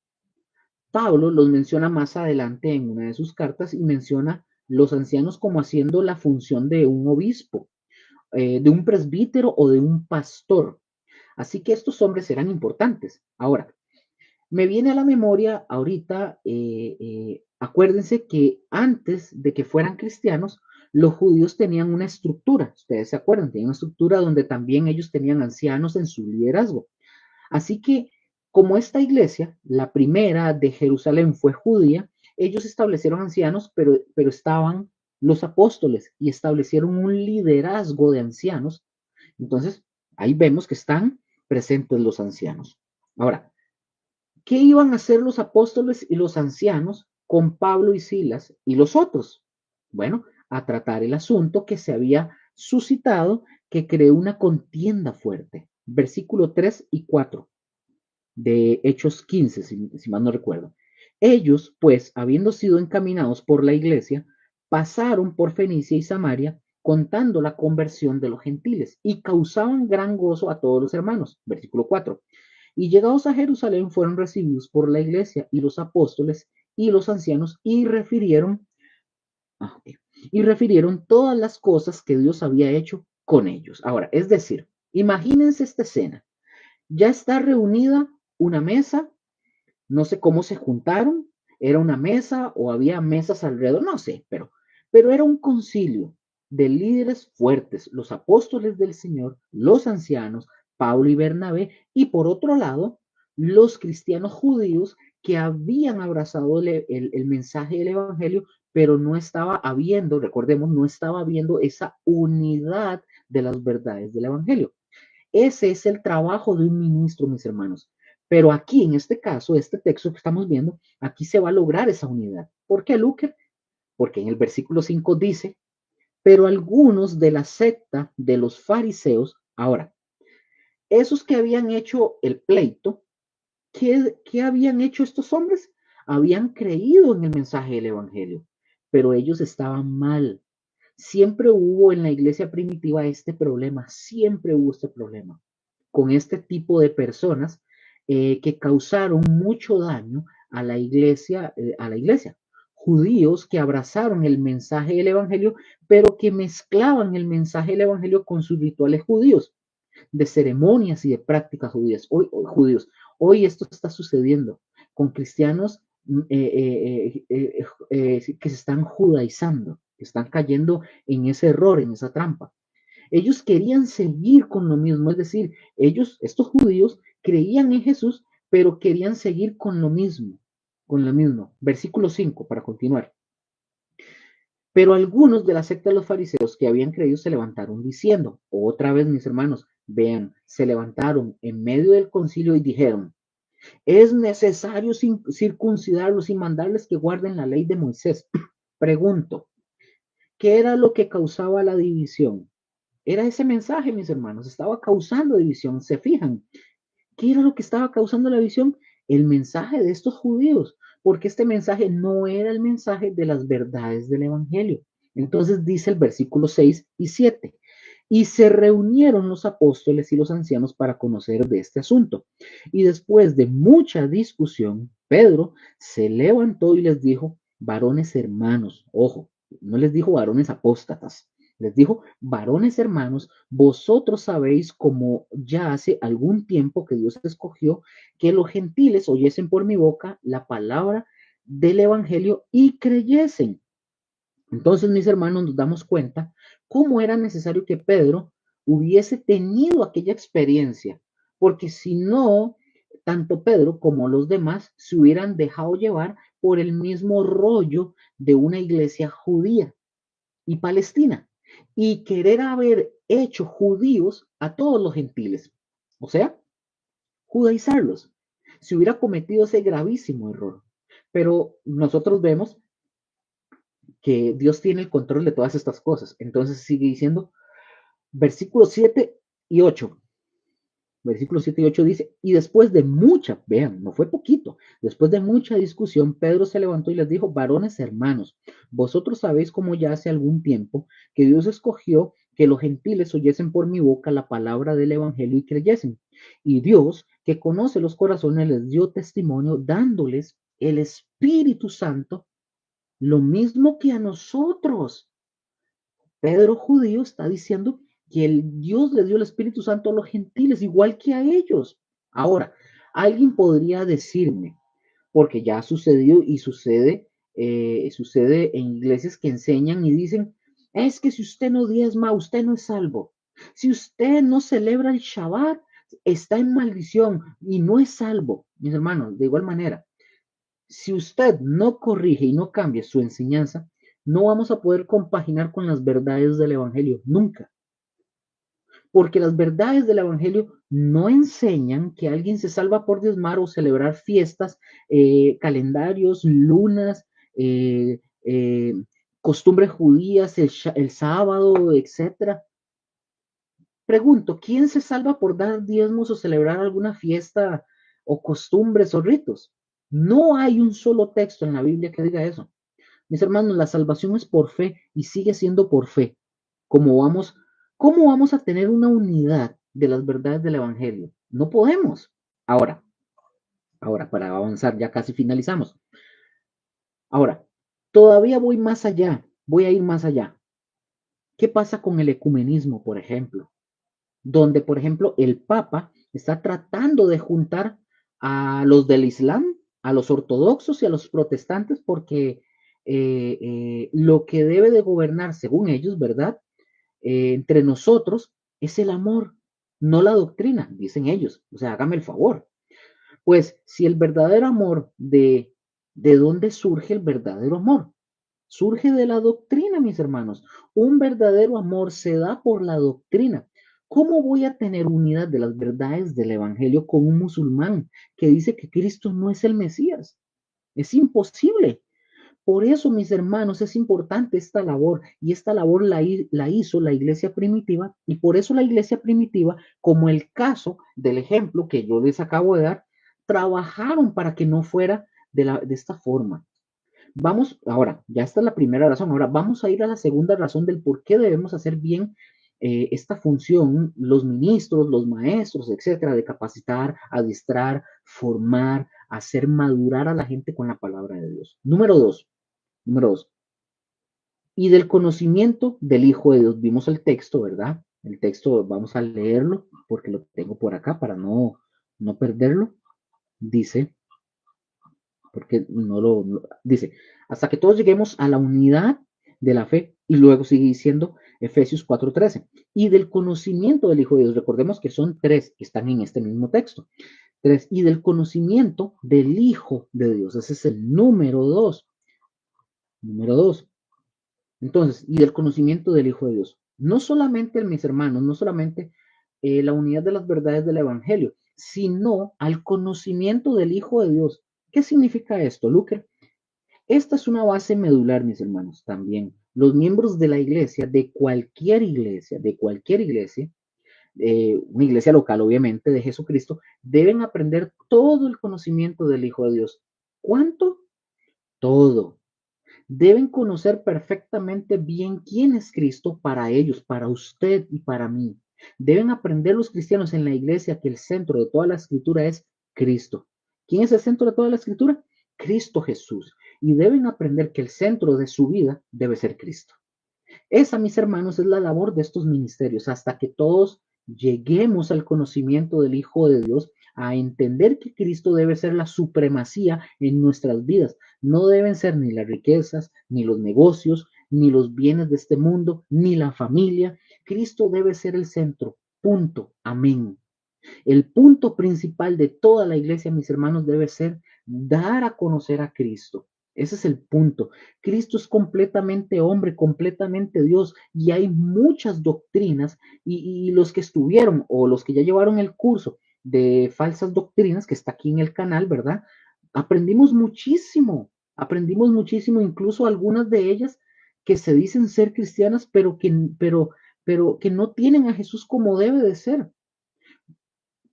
Pablo los menciona más adelante en una de sus cartas y menciona los ancianos como haciendo la función de un obispo, de un presbítero o de un pastor. Así que estos hombres eran importantes. Ahora, me viene a la memoria ahorita, acuérdense que antes de que fueran cristianos, los judíos tenían una estructura, ustedes se acuerdan, tenían una estructura donde también ellos tenían ancianos en su liderazgo. Así que Como esta iglesia, la primera de Jerusalén, fue judía, ellos establecieron ancianos, pero estaban los apóstoles y establecieron un liderazgo de ancianos. Entonces, ahí vemos que están presentes los ancianos. Ahora, ¿qué iban a hacer los apóstoles y los ancianos con Pablo y Silas y los otros? Bueno, a tratar el asunto que se había suscitado, que creó una contienda fuerte. Versículo 3 y 4 de Hechos 15, si mal no recuerdo. Ellos, pues, habiendo sido encaminados por la iglesia, pasaron por Fenicia y Samaria contando la conversión de los gentiles y causaban gran gozo a todos los hermanos. Versículo 4. Y llegados a Jerusalén fueron recibidos por la iglesia y los apóstoles y los ancianos y refirieron todas las cosas que Dios había hecho con ellos. Ahora, es decir, imagínense esta escena. Ya está reunida una mesa, no sé cómo se juntaron, era una mesa o había mesas alrededor, no sé, pero era un concilio de líderes fuertes, los apóstoles del Señor, los ancianos, Pablo y Bernabé, y por otro lado, los cristianos judíos que habían abrazado el mensaje del Evangelio, pero no estaba habiendo, recordemos, no estaba habiendo esa unidad de las verdades del Evangelio. Ese es el trabajo de un ministro, mis hermanos. Pero aquí, en este caso, este texto que estamos viendo, aquí se va a lograr esa unidad. ¿Por qué, Luque? Porque en el versículo 5 dice, pero algunos de la secta de los fariseos, ahora, esos que habían hecho el pleito, ¿qué habían hecho estos hombres? Habían creído en el mensaje del Evangelio, pero ellos estaban mal. Siempre hubo en la iglesia primitiva este problema, siempre hubo este problema con este tipo de personas que causaron mucho daño a la iglesia. Judíos que abrazaron el mensaje del evangelio, pero que mezclaban el mensaje del evangelio con sus rituales judíos, de ceremonias y de prácticas judías. Hoy esto está sucediendo con cristianos que se están judaizando, que están cayendo en ese error, en esa trampa. Ellos querían seguir con lo mismo, es decir, estos judíos, creían en Jesús, pero querían seguir con lo mismo, con lo mismo. Versículo 5 para continuar. Pero algunos de la secta de los fariseos que habían creído se levantaron diciendo, otra vez mis hermanos, vean, se levantaron en medio del concilio y dijeron, es necesario circuncidarlos y mandarles que guarden la ley de Moisés. Pregunto, ¿qué era lo que causaba la división? Era ese mensaje, mis hermanos, estaba causando división. ¿Se fijan? ¿Qué era lo que estaba causando la división? El mensaje de estos judíos, porque este mensaje no era el mensaje de las verdades del Evangelio. Entonces dice el versículo 6 y 7. Y se reunieron los apóstoles y los ancianos para conocer de este asunto. Y después de mucha discusión, Pedro se levantó y les dijo, varones hermanos, ojo, no les dijo varones apóstatas, les dijo, varones hermanos, vosotros sabéis como ya hace algún tiempo que Dios escogió que los gentiles oyesen por mi boca la palabra del Evangelio y creyesen. Entonces, mis hermanos, nos damos cuenta cómo era necesario que Pedro hubiese tenido aquella experiencia, porque si no, tanto Pedro como los demás se hubieran dejado llevar por el mismo rollo de una iglesia judía y palestina y querer haber hecho judíos a todos los gentiles, o sea, judaizarlos. Se hubiera cometido ese gravísimo error. Pero nosotros vemos que Dios tiene el control de todas estas cosas. Entonces sigue diciendo, versículos 7 y 8. Versículos 7 y 8 dice, y después de mucha, vean, no fue poquito, después de mucha discusión, Pedro se levantó y les dijo, varones hermanos, vosotros sabéis como ya hace algún tiempo que Dios escogió que los gentiles oyesen por mi boca la palabra del evangelio y creyesen. Y Dios, que conoce los corazones, les dio testimonio dándoles el Espíritu Santo, lo mismo que a nosotros. Pedro judío está diciendo que el Dios le dio el Espíritu Santo a los gentiles, igual que a ellos. Ahora, alguien podría decirme, porque ya ha sucedido y sucede en iglesias que enseñan y dicen, es que si usted no diezma, usted no es salvo. Si usted no celebra el Shabbat, está en maldición y no es salvo. Mis hermanos, de igual manera, si usted no corrige y no cambia su enseñanza, no vamos a poder compaginar con las verdades del Evangelio, nunca. Porque las verdades del Evangelio no enseñan que alguien se salva por diezmar o celebrar fiestas, calendarios, lunas, eh, eh, costumbres judías, el sábado, etcétera. Pregunto, ¿quién se salva por dar diezmos o celebrar alguna fiesta o costumbres o ritos? No hay un solo texto en la Biblia que diga eso. Mis hermanos, la salvación es por fe y sigue siendo por fe. ¿Cómo vamos, cómo vamos a tener una unidad de las verdades del Evangelio? No podemos. Ahora, ahora, para avanzar, ya casi finalizamos. Ahora, todavía voy más allá, voy a ir más allá. ¿Qué pasa con el ecumenismo, por ejemplo? Donde, por ejemplo, el Papa está tratando de juntar a los del Islam, a los ortodoxos y a los protestantes, porque lo que debe de gobernar, según ellos, ¿verdad? Entre nosotros es el amor, no la doctrina, dicen ellos. O sea, hágame el favor. Pues si el verdadero amor, ¿de dónde surge el verdadero amor? Surge de la doctrina, mis hermanos. Un verdadero amor se da por la doctrina. ¿Cómo voy a tener unidad de las verdades del Evangelio con un musulmán que dice que Cristo no es el Mesías? Es imposible. Por eso, mis hermanos, es importante esta labor y esta labor la hizo la iglesia primitiva y por eso la iglesia primitiva, como el caso del ejemplo que yo les acabo de dar, trabajaron para que no fuera de esta forma. Vamos, ahora, ya está la primera razón, ahora vamos a ir a la segunda razón del por qué debemos hacer bien esta función, los ministros, los maestros, etcétera, de capacitar, adiestrar, formar, hacer madurar a la gente con la palabra de Dios. Número dos, y del conocimiento del Hijo de Dios. Vimos el texto, ¿verdad? El texto, vamos a leerlo porque lo tengo por acá para no perderlo. Dice, porque dice, hasta que todos lleguemos a la unidad de la fe, y luego sigue diciendo Efesios 4:13, y del conocimiento del Hijo de Dios. Recordemos que son tres que están en este mismo texto. Tres, y del conocimiento del Hijo de Dios. Ese es el número dos. Número dos. Entonces, y del conocimiento del Hijo de Dios. No solamente, mis hermanos, no solamente la unidad de las verdades del Evangelio, sino al conocimiento del Hijo de Dios. ¿Qué significa esto, Luque? Esta es una base medular, mis hermanos, también. Los miembros de la iglesia, de cualquier iglesia, una iglesia local, obviamente, de Jesucristo, deben aprender todo el conocimiento del Hijo de Dios. ¿Cuánto? Todo. Deben conocer perfectamente bien quién es Cristo para ellos, para usted y para mí. Deben aprender los cristianos en la iglesia que el centro de toda la escritura es Cristo. ¿Quién es el centro de toda la escritura? Cristo Jesús. Y deben aprender que el centro de su vida debe ser Cristo. Esa, mis hermanos, es la labor de estos ministerios, hasta que todos lleguemos al conocimiento del Hijo de Dios, a entender que Cristo debe ser la supremacía en nuestras vidas. No deben ser ni las riquezas, ni los negocios, ni los bienes de este mundo, ni la familia. Cristo debe ser el centro. Punto. Amén. El punto principal de toda la iglesia, mis hermanos, debe ser dar a conocer a Cristo. Ese es el punto. Cristo es completamente hombre, completamente Dios, y hay muchas doctrinas y los que estuvieron o los que ya llevaron el curso de falsas doctrinas, que está aquí en el canal, ¿verdad? Aprendimos muchísimo, incluso algunas de ellas que se dicen ser cristianas, pero que no tienen a Jesús como debe de ser,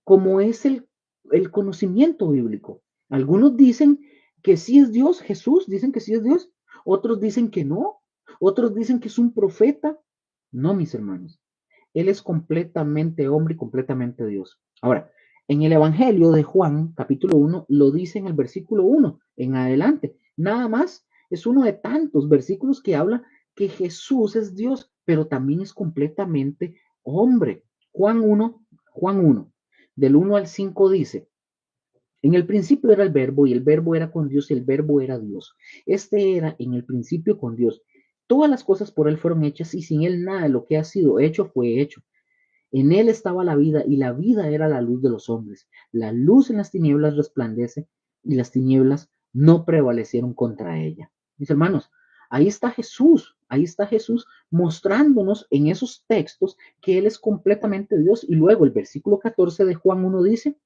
como es el conocimiento bíblico. Algunos dicen que sí es Dios, Jesús, dicen que sí es Dios. Otros dicen que no. Otros dicen que es un profeta. No, mis hermanos. Él es completamente hombre y completamente Dios. Ahora, en el Evangelio de Juan, capítulo 1, lo dice en el versículo 1 en adelante. Nada más es uno de tantos versículos que habla que Jesús es Dios, pero también es completamente hombre. Juan 1, del 1 al 5 dice, en el principio era el verbo y el verbo era con Dios y el verbo era Dios. Este era en el principio con Dios. Todas las cosas por él fueron hechas y sin él nada de lo que ha sido hecho fue hecho. En él estaba la vida y la vida era la luz de los hombres. La luz en las tinieblas resplandece y las tinieblas no prevalecieron contra ella. Mis hermanos, ahí está Jesús mostrándonos en esos textos que Él es completamente Dios. Y luego el versículo 14 de Juan 1 dice,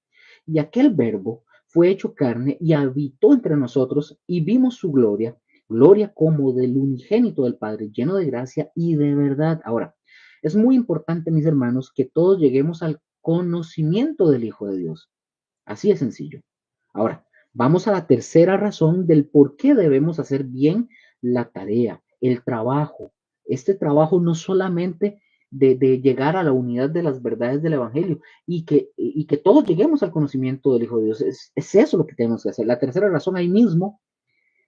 y aquel verbo fue hecho carne y habitó entre nosotros y vimos su gloria, gloria como del unigénito del Padre, lleno de gracia y de verdad. Ahora, es muy importante, mis hermanos, que todos lleguemos al conocimiento del Hijo de Dios. Así es sencillo. Ahora, vamos a la tercera razón del por qué debemos hacer bien la tarea, el trabajo. Este trabajo no solamente de llegar a la unidad de las verdades del Evangelio y que todos lleguemos al conocimiento del Hijo de Dios. Es eso lo que tenemos que hacer. La tercera razón ahí mismo,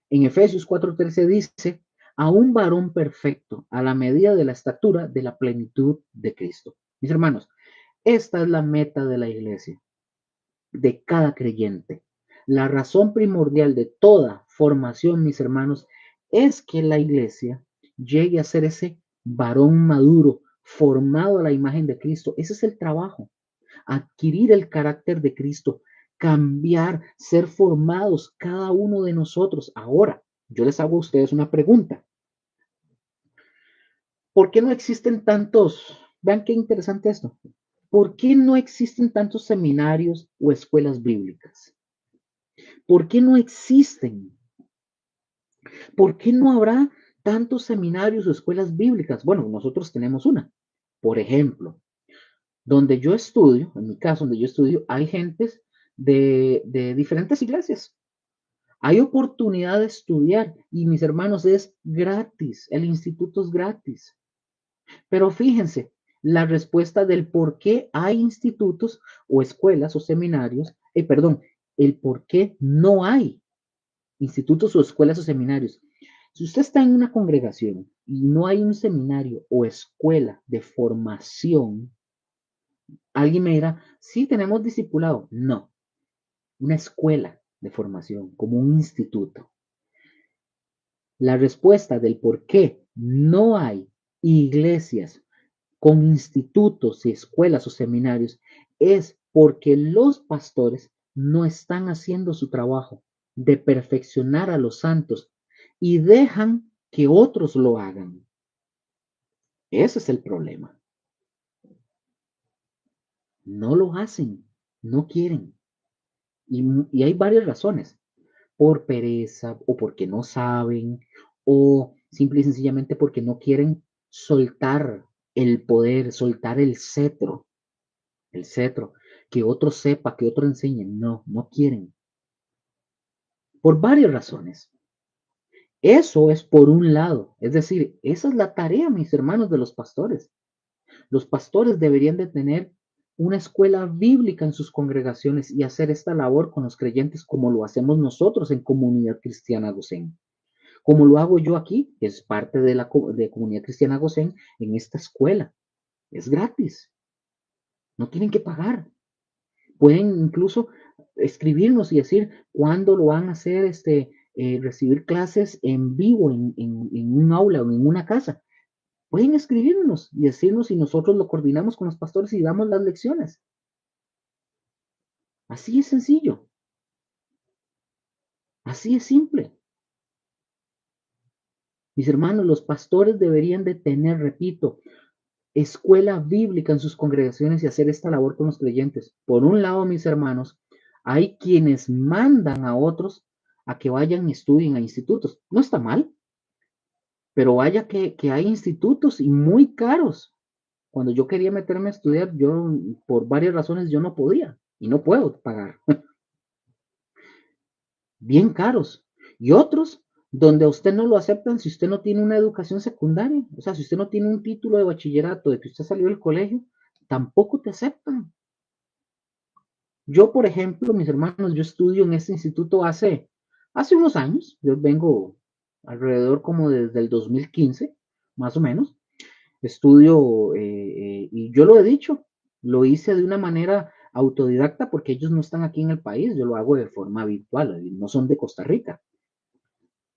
en Efesios 4:13 dice, a un varón perfecto, a la medida de la estatura de la plenitud de Cristo. Mis hermanos, esta es la meta de la iglesia, de cada creyente. La razón primordial de toda formación, mis hermanos, es que la iglesia llegue a ser ese varón maduro, formado a la imagen de Cristo. Ese es el trabajo, adquirir el carácter de Cristo, cambiar, ser formados cada uno de nosotros. Ahora, yo les hago a ustedes una pregunta. ¿Por qué no existen tantos? Vean qué interesante esto. ¿Por qué no existen tantos seminarios o escuelas bíblicas? ¿Por qué no existen? ¿Por qué no habrá tantos seminarios o escuelas bíblicas? Bueno, nosotros tenemos una. Por ejemplo, donde yo estudio, en mi caso, donde yo estudio, hay gentes de diferentes iglesias. Hay oportunidad de estudiar y mis hermanos es gratis, el instituto es gratis. Pero fíjense, la respuesta del por qué hay institutos o escuelas o seminarios, perdón, el por qué no hay institutos o escuelas o seminarios. Si usted está en una congregación y no hay un seminario o escuela de formación, alguien me dirá, sí, tenemos discipulado. No, una escuela de formación, como un instituto. La respuesta del por qué no hay iglesias con institutos y escuelas o seminarios es porque los pastores no están haciendo su trabajo de perfeccionar a los santos y dejan que otros lo hagan. Ese es el problema. No lo hacen, no quieren. Y hay varias razones. Por pereza o porque no saben o simple y sencillamente porque no quieren soltar el poder, soltar el cetro, que otro sepa, que otro enseñe. No, no quieren. Por varias razones. Eso es por un lado. Es decir, esa es la tarea, mis hermanos, de los pastores. Los pastores deberían de tener una escuela bíblica en sus congregaciones y hacer esta labor con los creyentes como lo hacemos nosotros en Comunidad Cristiana Gosén. Como lo hago yo aquí, que es parte de la de Comunidad Cristiana Gosén, en esta escuela. Es gratis. No tienen que pagar. Pueden incluso escribirnos y decir cuándo lo van a hacer, recibir clases en vivo en un aula o en una casa. Pueden escribirnos y decirnos si nosotros lo coordinamos con los pastores y damos las lecciones. Así es sencillo. Así es simple. Mis hermanos, los pastores deberían de tener, repito, escuela bíblica en sus congregaciones y hacer esta labor con los creyentes. Por un lado, mis hermanos, hay quienes mandan a otros a que vayan y estudien a institutos. No está mal, pero vaya que hay institutos y muy caros. Cuando yo quería meterme a estudiar, yo por varias razones yo no podía y no puedo pagar. Bien caros. Y otros donde a usted no lo aceptan si usted no tiene una educación secundaria. O sea, si usted no tiene un título de bachillerato de que usted salió del colegio, tampoco te aceptan. Yo, por ejemplo, mis hermanos, yo estudio en este instituto hace unos años. Yo vengo alrededor como desde el 2015, más o menos. Estudio, y yo lo he dicho, lo hice de una manera autodidacta porque ellos no están aquí en el país, yo lo hago de forma virtual, no son de Costa Rica.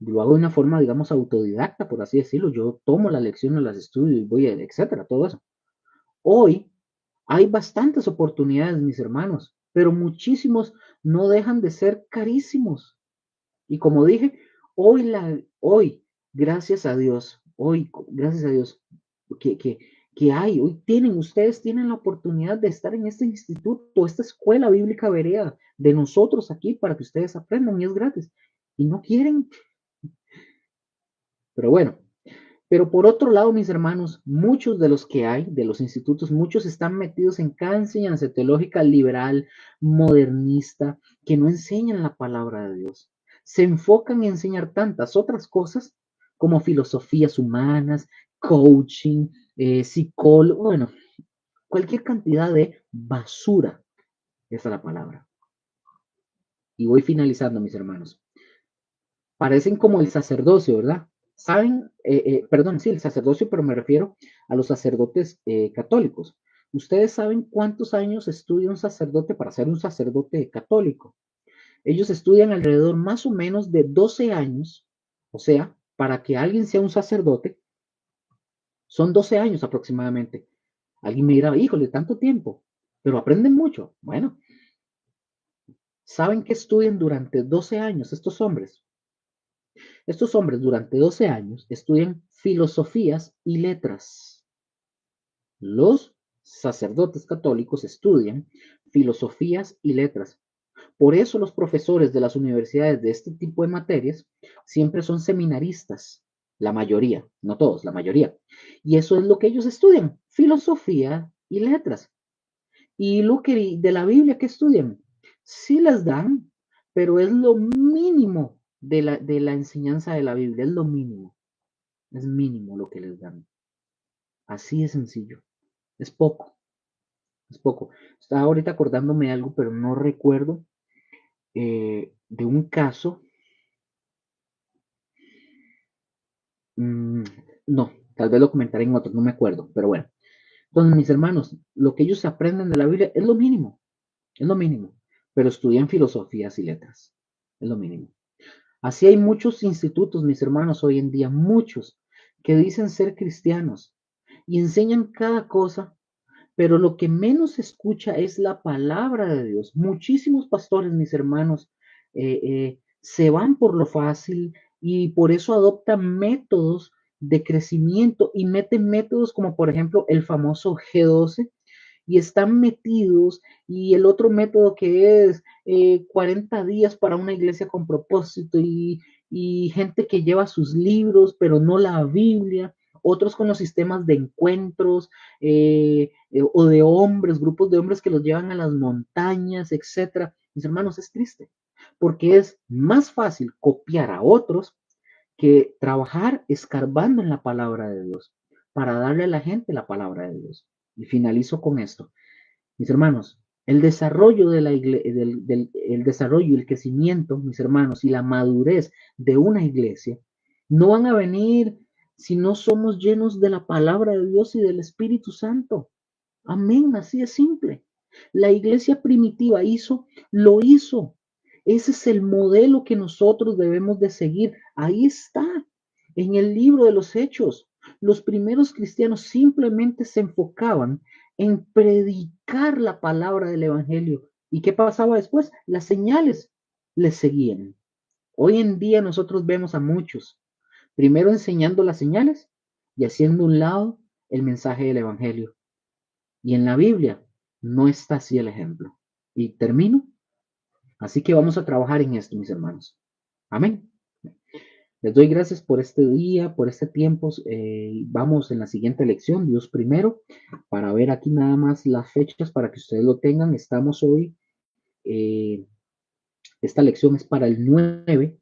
Lo hago de una forma, digamos, autodidacta, por así decirlo. Yo tomo las lecciones, las estudio y voy, etcétera, todo eso. Hoy Hay bastantes oportunidades, mis hermanos, pero muchísimos no dejan de ser carísimos. Y como dije, hoy, gracias a Dios, que, que, ustedes tienen la oportunidad de estar en este instituto, esta escuela bíblica Berea, de nosotros aquí, para que ustedes aprendan, y es gratis. Y no quieren, pero bueno. Pero por otro lado, mis hermanos, muchos de los que hay, de los institutos, muchos están metidos en cada enseñanza teológica liberal, modernista, que no enseñan la palabra de Dios. Se enfocan en enseñar tantas otras cosas como filosofías humanas, coaching, psicólogo, bueno, cualquier cantidad de basura, esa es la palabra. Y voy finalizando, mis hermanos. Parecen como el sacerdocio, ¿verdad? Saben, perdón, sí, el sacerdocio, pero me refiero a los sacerdotes católicos. ¿Ustedes saben cuántos años estudia un sacerdote para ser un sacerdote católico? Ellos estudian alrededor más o menos de 12 años, o sea, para que alguien sea un sacerdote, son 12 años aproximadamente. Alguien me dirá, híjole, tanto tiempo, pero aprenden mucho. Bueno, ¿saben qué estudian durante 12 años estos hombres? Estos hombres durante 12 años estudian filosofías y letras. Los sacerdotes católicos estudian filosofías y letras. Por eso los profesores de las universidades de este tipo de materias siempre son seminaristas, la mayoría, no todos, la mayoría. Y eso es lo que ellos estudian, filosofía y letras. Y lo que de la Biblia que estudian, sí las dan, pero es lo mínimo de la enseñanza de la Biblia, es lo mínimo. Es mínimo lo que les dan. Así de sencillo. Es poco, es poco. Estaba ahorita acordándome de algo, pero no recuerdo de un caso. Mm, no, tal vez lo comentaré en otro, no me acuerdo, pero bueno. Entonces, mis hermanos, lo que ellos aprenden de la Biblia es lo mínimo, pero estudian filosofías y letras, es lo mínimo. Así hay muchos institutos, mis hermanos, hoy en día, muchos, que dicen ser cristianos y enseñan cada cosa, pero lo que menos se escucha es la palabra de Dios. Muchísimos pastores, mis hermanos, se van por lo fácil y por eso adoptan métodos de crecimiento y meten métodos como por ejemplo el famoso G12 y están metidos y el otro método que es 40 días para una iglesia con propósito y gente que lleva sus libros pero no la Biblia, otros con los sistemas de encuentros o de hombres, grupos de hombres que los llevan a las montañas, etcétera. Mis hermanos, es triste, porque es más fácil copiar a otros que trabajar escarbando en la palabra de Dios para darle a la gente la palabra de Dios. Y finalizo con esto. Mis hermanos, el desarrollo de la el desarrollo y el crecimiento, mis hermanos, y la madurez de una iglesia no van a venir si no somos llenos de la palabra de Dios y del Espíritu Santo. Amén, así es simple. La iglesia primitiva lo hizo. Ese es el modelo que nosotros debemos de seguir. Ahí está, en el libro de los Hechos. Los primeros cristianos simplemente se enfocaban en predicar la palabra del Evangelio. ¿Y qué pasaba después? Las señales les seguían. Hoy en día nosotros vemos a muchos, primero enseñando las señales y haciendo un lado el mensaje del Evangelio. Y en la Biblia no está así el ejemplo. Y termino. Así que vamos a trabajar en esto, mis hermanos. Amén. Les doy gracias por este día, por este tiempo. Vamos en la siguiente lección, Dios primero, para ver aquí nada más las fechas para que ustedes lo tengan. Estamos hoy, eh, esta lección es para el 9,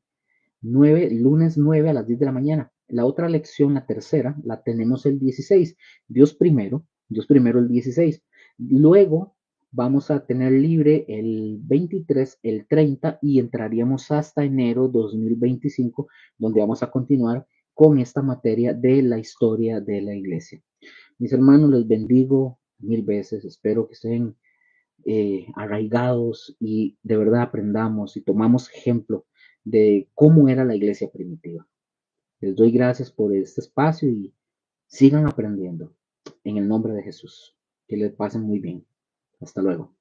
lunes 9 a las 10 de la mañana. La otra lección, la tercera, la tenemos el 16. Dios primero el 16. Luego vamos a tener libre el 23, el 30 y entraríamos hasta enero 2025, donde vamos a continuar con esta materia de la historia de la iglesia. Mis hermanos, les bendigo mil veces. Espero que estén arraigados y de verdad aprendamos y tomamos ejemplo de cómo era la iglesia primitiva. Les doy gracias por este espacio y sigan aprendiendo en el nombre de Jesús. Que les pasen muy bien. Hasta luego.